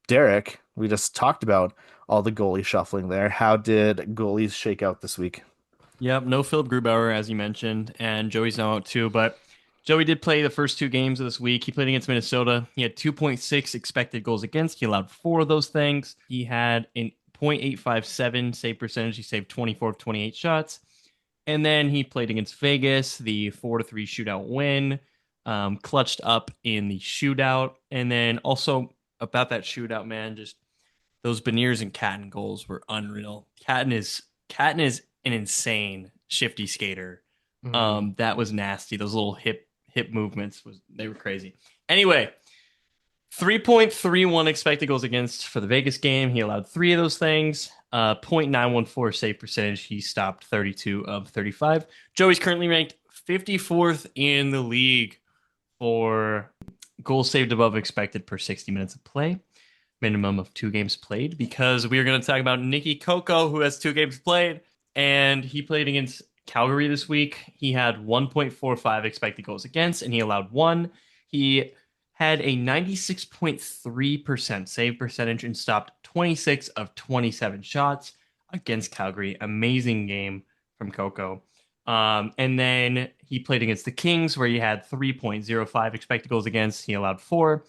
S2: Derek, we just talked about all the goalie shuffling there. How did goalies shake out this week?
S4: Yep, no Philip Grubauer, as you mentioned, and Joey's now out too. But Joey did play the first 2 games of this week. He played against Minnesota. He had 2.6 expected goals against. He allowed 4 of those things. He had a .857 save percentage. He saved 24 of 28 shots. And then he played against Vegas, the 4-3 shootout win, clutched up in the shootout. And then also about that shootout, man, just those Beniers and Catton goals were unreal. Catton is an insane shifty skater. That was nasty. Those little hip movements they were crazy. Anyway, 3.31 expected goals against for the Vegas game. He allowed 3 of those things. .914 save percentage. He stopped 32 of 35. Joey's currently ranked 54th in the league for goals saved above expected per 60 minutes of play, minimum of 2 games played, because we are going to talk about Nicky Coco, who has 2 games played, and he played against Calgary this week. He had 1.45 expected goals against, and he allowed one. He had a 96.3% save percentage and stopped 26 of 27 shots against Calgary. Amazing game from Coco. And then he played against the Kings, where he had 3.05 expected goals against. He allowed four.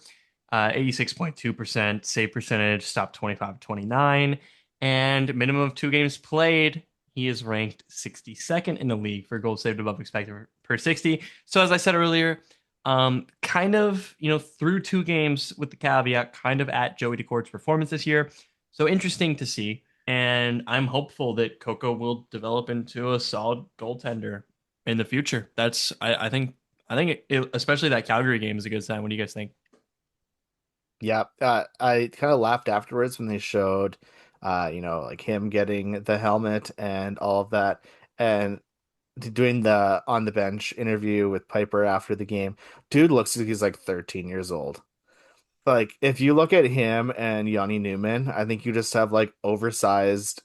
S4: 86.2% save percentage, stopped 25-29, and minimum of 2 games played. He is ranked 62nd in the league for goals saved above expected per 60. So as I said earlier, kind of, through 2 games with the caveat, kind of at Joey Decort's performance this year. So interesting to see. And I'm hopeful that Coco will develop into a solid goaltender in the future. Especially that Calgary game is a good sign. What do you guys think?
S2: Yeah, I kind of laughed afterwards when they showed, like him getting the helmet and all of that, and doing the on the bench interview with Piper after the game. Dude looks like he's like 13 years old. Like if you look at him and Yanni Newman, I think you just have like oversized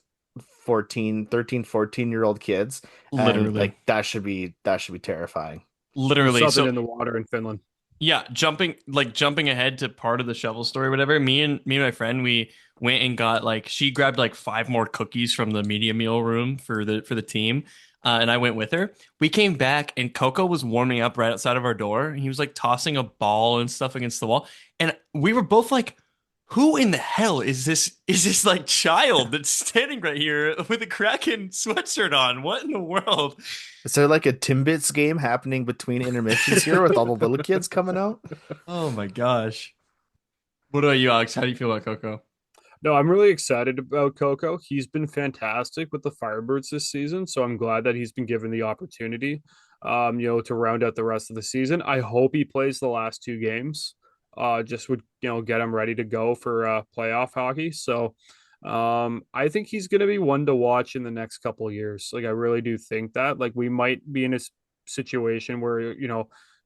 S2: 14 year old kids, and
S4: Literally.
S2: like that should be terrifying.
S3: There's
S4: Literally.
S3: something
S4: So
S3: in the water in Finland.
S4: yeah, jumping ahead to part of the shovel story, whatever. Me and my friend, we went and got she grabbed like 5 more cookies from the media meal room for the team, and I went with her. We came back and Coco was warming up right outside of our door. And he was like tossing a ball and stuff against the wall, and we were both like, "Who in the hell is this? Is this like child that's standing right here with a Kraken sweatshirt on? What in the world?"
S2: Is there like a Timbits game happening between intermissions here with all the little kids coming out?
S4: Oh my gosh! What about you, Alex? How do you feel about Coco?
S3: No, I'm really excited about Coco. He's been fantastic with the Firebirds this season, so I'm glad that he's been given the opportunity, to round out the rest of the season. I hope he plays the last 2 games. Just would get him ready to go for playoff hockey. So, I think he's going to be one to watch in the next couple of years. Like I really do think that. Like we might be in a situation where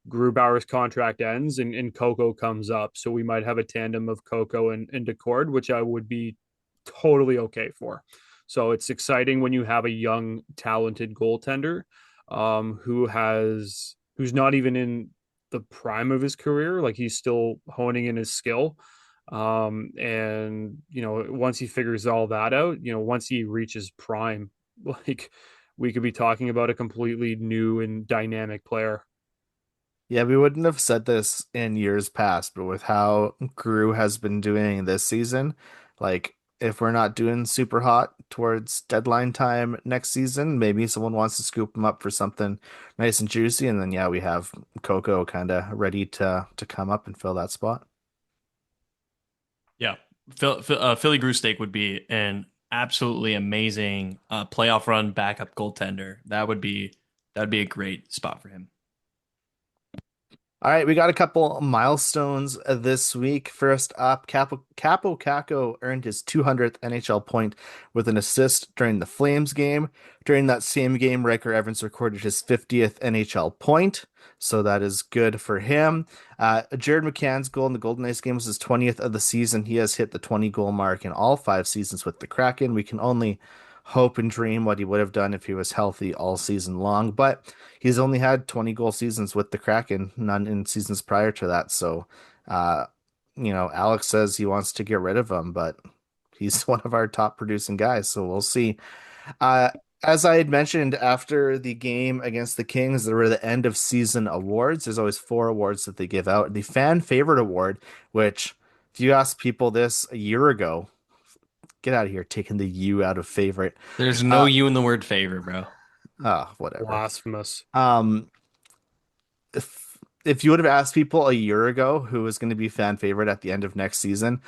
S3: Grubauer's contract ends and Coco comes up. So we might have a tandem of Coco and Decord, which I would be totally okay for. So it's exciting when you have a young, talented goaltender who's not even in the prime of his career. Like he's still honing in his skill. And once he figures all that out, once he reaches prime, like we could be talking about a completely new and dynamic player.
S2: Yeah, we wouldn't have said this in years past, but with how Gru has been doing this season, like if we're not doing super hot towards deadline time next season, maybe someone wants to scoop him up for something nice and juicy, and then yeah, we have Coco kind of ready to come up and fill that spot.
S4: Yeah, Philly Grew Steak would be an absolutely amazing playoff run backup goaltender. That'd be a great spot for him.
S2: All right, we got a couple milestones this week. First up, Capo Caco earned his 200th NHL point with an assist during the Flames game. During that same game, Riker Evans recorded his 50th NHL point, so that is good for him. Jared McCann's goal in the Golden Knights game was his 20th of the season. He has hit the 20-goal mark in all 5 seasons with the Kraken. We can only hope and dream what he would have done if he was healthy all season long, but he's only had 20-goal seasons with the Kraken, none in seasons prior to that. So, Alex says he wants to get rid of him, but he's one of our top producing guys. So we'll see. Uh, as I had mentioned after the game against the Kings, there were the end of season awards. There's always 4 awards that they give out. The fan favorite award, which if you ask people this a year ago, get out of here, taking the U out of favorite.
S4: There's no you in the word favor, bro.
S2: Whatever.
S3: Blasphemous.
S2: If you would have asked people a year ago who was going to be fan favorite at the end of next season,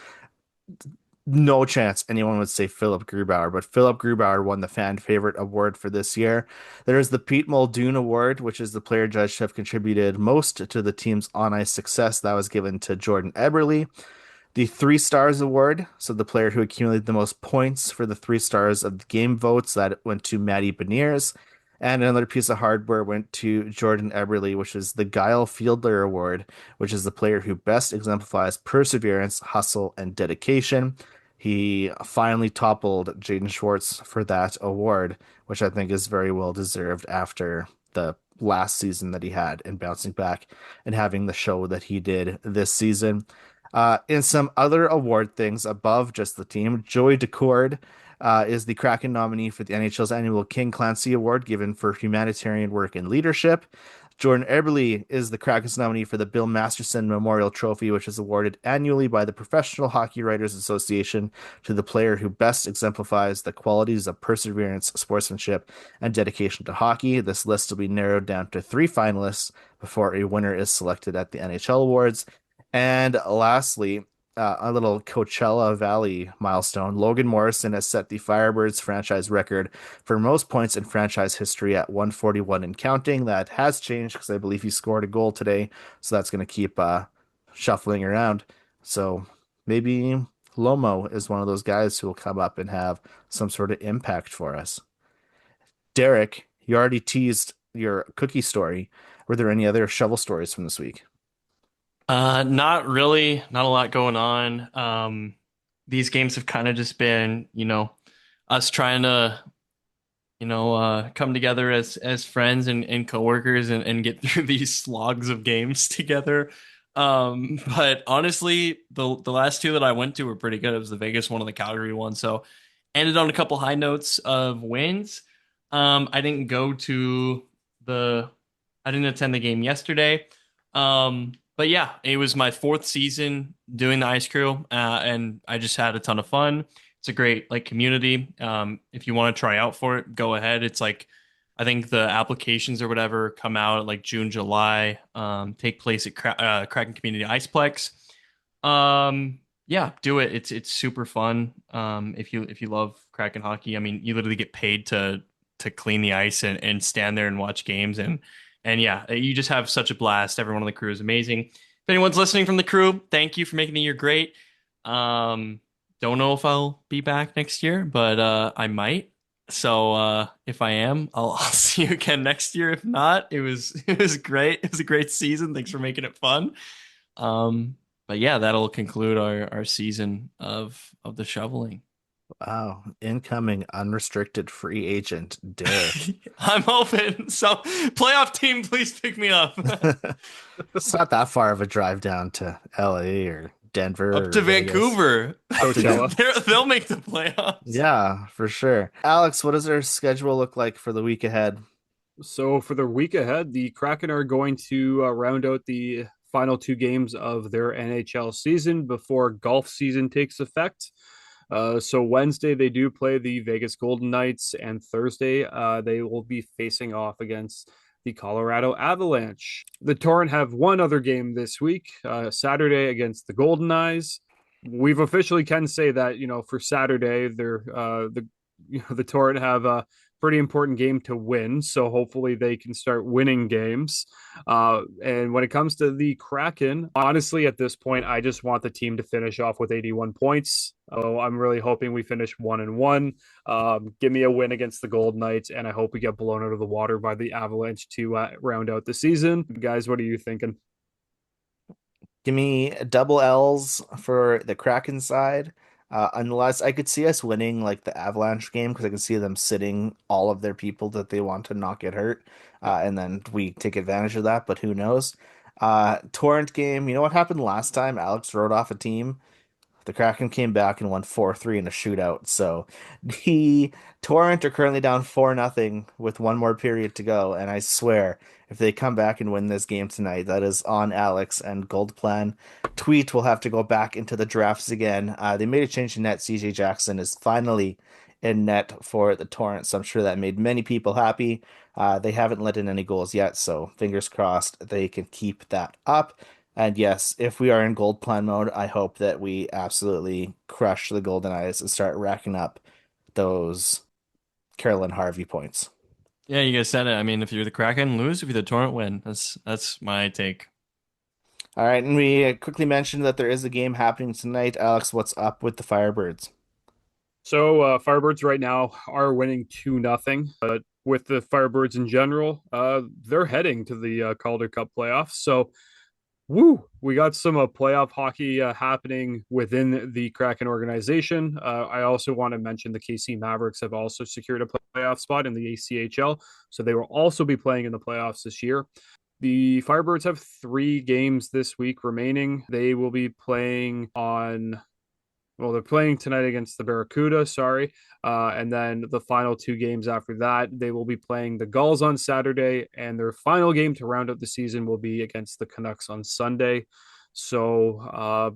S2: no chance anyone would say Philip Grubauer, but Philip Grubauer won the fan favorite award for this year. There's the Pete Muldoon Award, which is the player judged to have contributed most to the team's on-ice success. That was given to Jordan Eberle. The 3 Stars Award, so the player who accumulated the most points for the 3 stars of the game votes, that went to Matty Beniers. And another piece of hardware went to Jordan Eberle, which is the Guile Fielder Award, which is the player who best exemplifies perseverance, hustle, and dedication. He finally toppled Jaden Schwartz for that award, which I think is very well deserved after the last season that he had and bouncing back and having the show that he did this season. In some other award things above just the team, Joey Decord is the Kraken nominee for the NHL's annual King Clancy Award given for humanitarian work and leadership. Jordan Eberle is the Kraken's nominee for the Bill Masterson Memorial Trophy, which is awarded annually by the Professional Hockey Writers Association to the player who best exemplifies the qualities of perseverance, sportsmanship, and dedication to hockey. This list will be narrowed down to 3 finalists before a winner is selected at the NHL Awards. And lastly, a little Coachella Valley milestone. Logan Morrison has set the Firebirds franchise record for most points in franchise history at 141 and counting. That has changed because I believe he scored a goal today, so that's going to keep shuffling around. So maybe Lomo is one of those guys who will come up and have some sort of impact for us. Derek, you already teased your cookie story. Were there any other shovel stories from this week?
S4: Not really, not a lot going on. These games have kind of just been, us trying to, come together as friends and coworkers and get through these slogs of games together. But honestly, the last two that I went to were pretty good. It was the Vegas one and the Calgary one. So ended on a couple high notes of wins. I didn't go to I didn't attend the game yesterday. But yeah, it was my 4th season doing the ice crew, and I just had a ton of fun. It's a great community. If you want to try out for it, go ahead. It's I think the applications or whatever come out at June, July. Take place at Kraken Community Iceplex. Yeah, do it. It's super fun. If you love Kraken hockey, I mean, you literally get paid to clean the ice and stand there and watch games and yeah, you just have such a blast. Everyone on the crew is amazing. If anyone's listening from the crew, thank you for making the year great. Don't know if I'll be back next year, but I might. So if I am, I'll see you again next year. If not, it was great. It was a great season. Thanks for making it fun. But yeah, that'll conclude our season of the shoveling.
S2: Wow, incoming unrestricted free agent Derek.
S4: I'm open. So playoff team, please pick me up.
S2: It's not that far of a drive down to LA or Denver
S4: Up
S2: or
S4: to
S2: Vegas.
S4: Vancouver.
S3: Coachella.
S4: They'll make the playoffs.
S2: Yeah, for sure. Alex, what does our schedule look like for the week ahead?
S3: So for the week ahead, the Kraken are going to round out the final 2 games of their NHL season before golf season takes effect. So Wednesday they do play the Vegas Golden Knights, and Thursday they will be facing off against the Colorado Avalanche. The Torrent have one other game this week, Saturday against the Golden Eyes. We've officially can say that for Saturday they're the Torrent have a pretty important game to win, so hopefully they can start winning games. And when it comes to the Kraken, honestly, at this point, I just want the team to finish off with 81 points. Oh, I'm really hoping we finish 1-1. Give me a win against the Gold Knights, and I hope we get blown out of the water by the Avalanche to round out the season. Guys, what are you thinking?
S2: Give me double L's for the Kraken side. Unless I could see us winning the Avalanche game because I could see them sitting all of their people that they want to not get hurt. And then we take advantage of that, but who knows? Torrent game, you know what happened last time Alex wrote off a team? The Kraken came back and won 4-3 in a shootout. So the Torrent are currently down 4-0 with one more period to go. And I swear, if they come back and win this game tonight, that is on Alex and Gold Plan. Tweet will have to go back into the drafts again. They made a change in net. CJ Jackson is finally in net for the Torrent. So I'm sure that made many people happy. They haven't let in any goals yet. So fingers crossed they can keep that up. And yes, if we are in gold plan mode, I hope that we absolutely crush the Golden Eyes and start racking up those Carolyn Harvey points.
S4: Yeah, you guys said it. I mean, if you're the Kraken, lose. If you're the Torrent, win. That's my take.
S2: All right, and we quickly mentioned that there is a game happening tonight. Alex, what's up with the Firebirds?
S3: So Firebirds right now are winning 2-0, but with the Firebirds in general, they're heading to the Calder Cup playoffs. So, woo, we got some playoff hockey happening within the Kraken organization. I also want to mention the KC Mavericks have also secured a playoff spot in the ACHL. So they will also be playing in the playoffs this year. The Firebirds have 3 games this week remaining. They will be playing they're playing tonight against the Barracuda, and then the final 2 games after that, they will be playing the Gulls on Saturday, and their final game to round out the season will be against the Canucks on Sunday. So a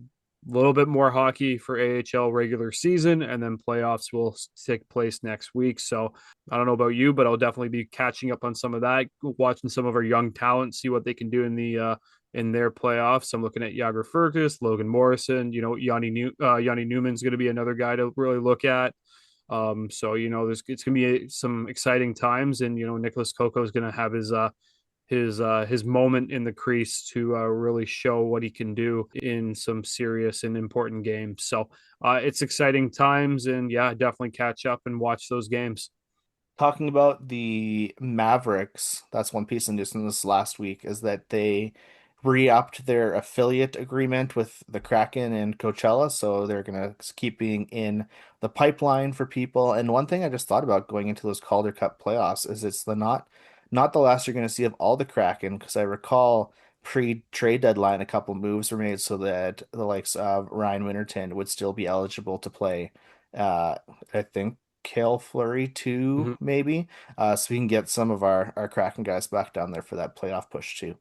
S3: little bit more hockey for AHL regular season, and then playoffs will take place next week. So I don't know about you, but I'll definitely be catching up on some of that, watching some of our young talent, see what they can do in their playoffs. I'm looking at Yager Fergus, Logan Morrison, Yanni Newman's going to be another guy to really look at. So, it's going to be some exciting times, and, Nicholas Coco is going to have his moment in the crease to really show what he can do in some serious and important games. So it's exciting times, and yeah, definitely catch up and watch those games.
S2: Talking about the Mavericks, that's one piece of news in this last week, is that they re-upped their affiliate agreement with the Kraken and Coachella, so they're gonna keep being in the pipeline for people. And one thing I just thought about going into those Calder Cup playoffs is it's not the last you're gonna see of all the Kraken, because I recall pre-trade deadline a couple moves were made so that the likes of Ryan Winterton would still be eligible to play. I think Cale Fleury too, maybe. So we can get some of our Kraken guys back down there for that playoff push too.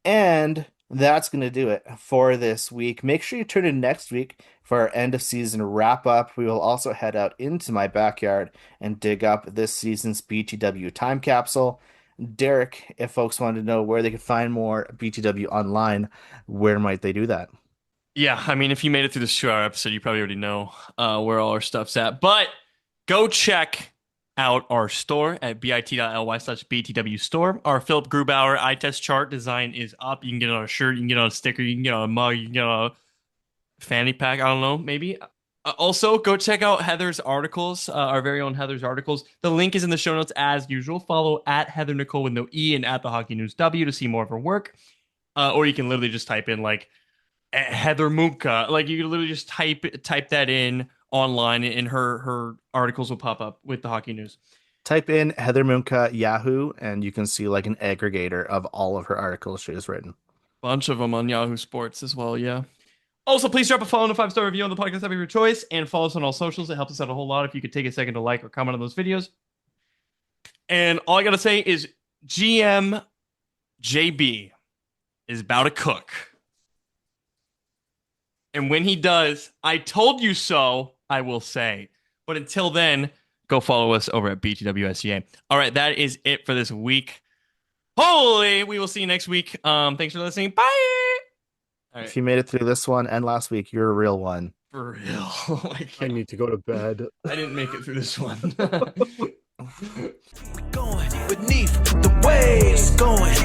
S2: And that's going to do it for this week. Make sure you tune in next week for our end of season wrap up. We will also head out into my backyard and dig up this season's BTW time capsule. Derek, if folks wanted to know where they could find more BTW online, where might they do that?
S4: Yeah, I mean, if you made it through this 2-hour episode, you probably already know where all our stuff's at. But go check out our store at bit.ly/BTW store. Our Philip Grubauer eye test chart design is up. You can get it on a shirt, you can get it on a sticker, you can get it on a mug, you can get it on a fanny pack. I don't know, maybe. Also, go check out Heather's articles, our very own Heather's articles. The link is in the show notes as usual. Follow at Heather Nicole with no E and at the Hockey News W to see more of her work. Or you can literally just type in like Heather Munka. Like you can literally just type that in online, and her articles will pop up with the Hockey News.
S2: Type in Heather Munka Yahoo, and you can see like an aggregator of all of her articles she has written.
S4: Bunch of them on Yahoo Sports as well, yeah. Also, please drop a follow and a 5-star review on the podcast app of your choice, and follow us on all socials. It helps us out a whole lot if you could take a second to like or comment on those videos. And all I gotta say is GM JB is about to cook. And when he does, I told you so, I will say. But until then, go follow us over at BTWSCA. All right, that is it for this week. Holy, we will see you next week. Thanks for listening. Bye. All right.
S2: If you made it through this one and last week, you're a real one.
S4: For real.
S3: I need to go to bed.
S4: I didn't make it through this one.
S1: Going beneath the waves, going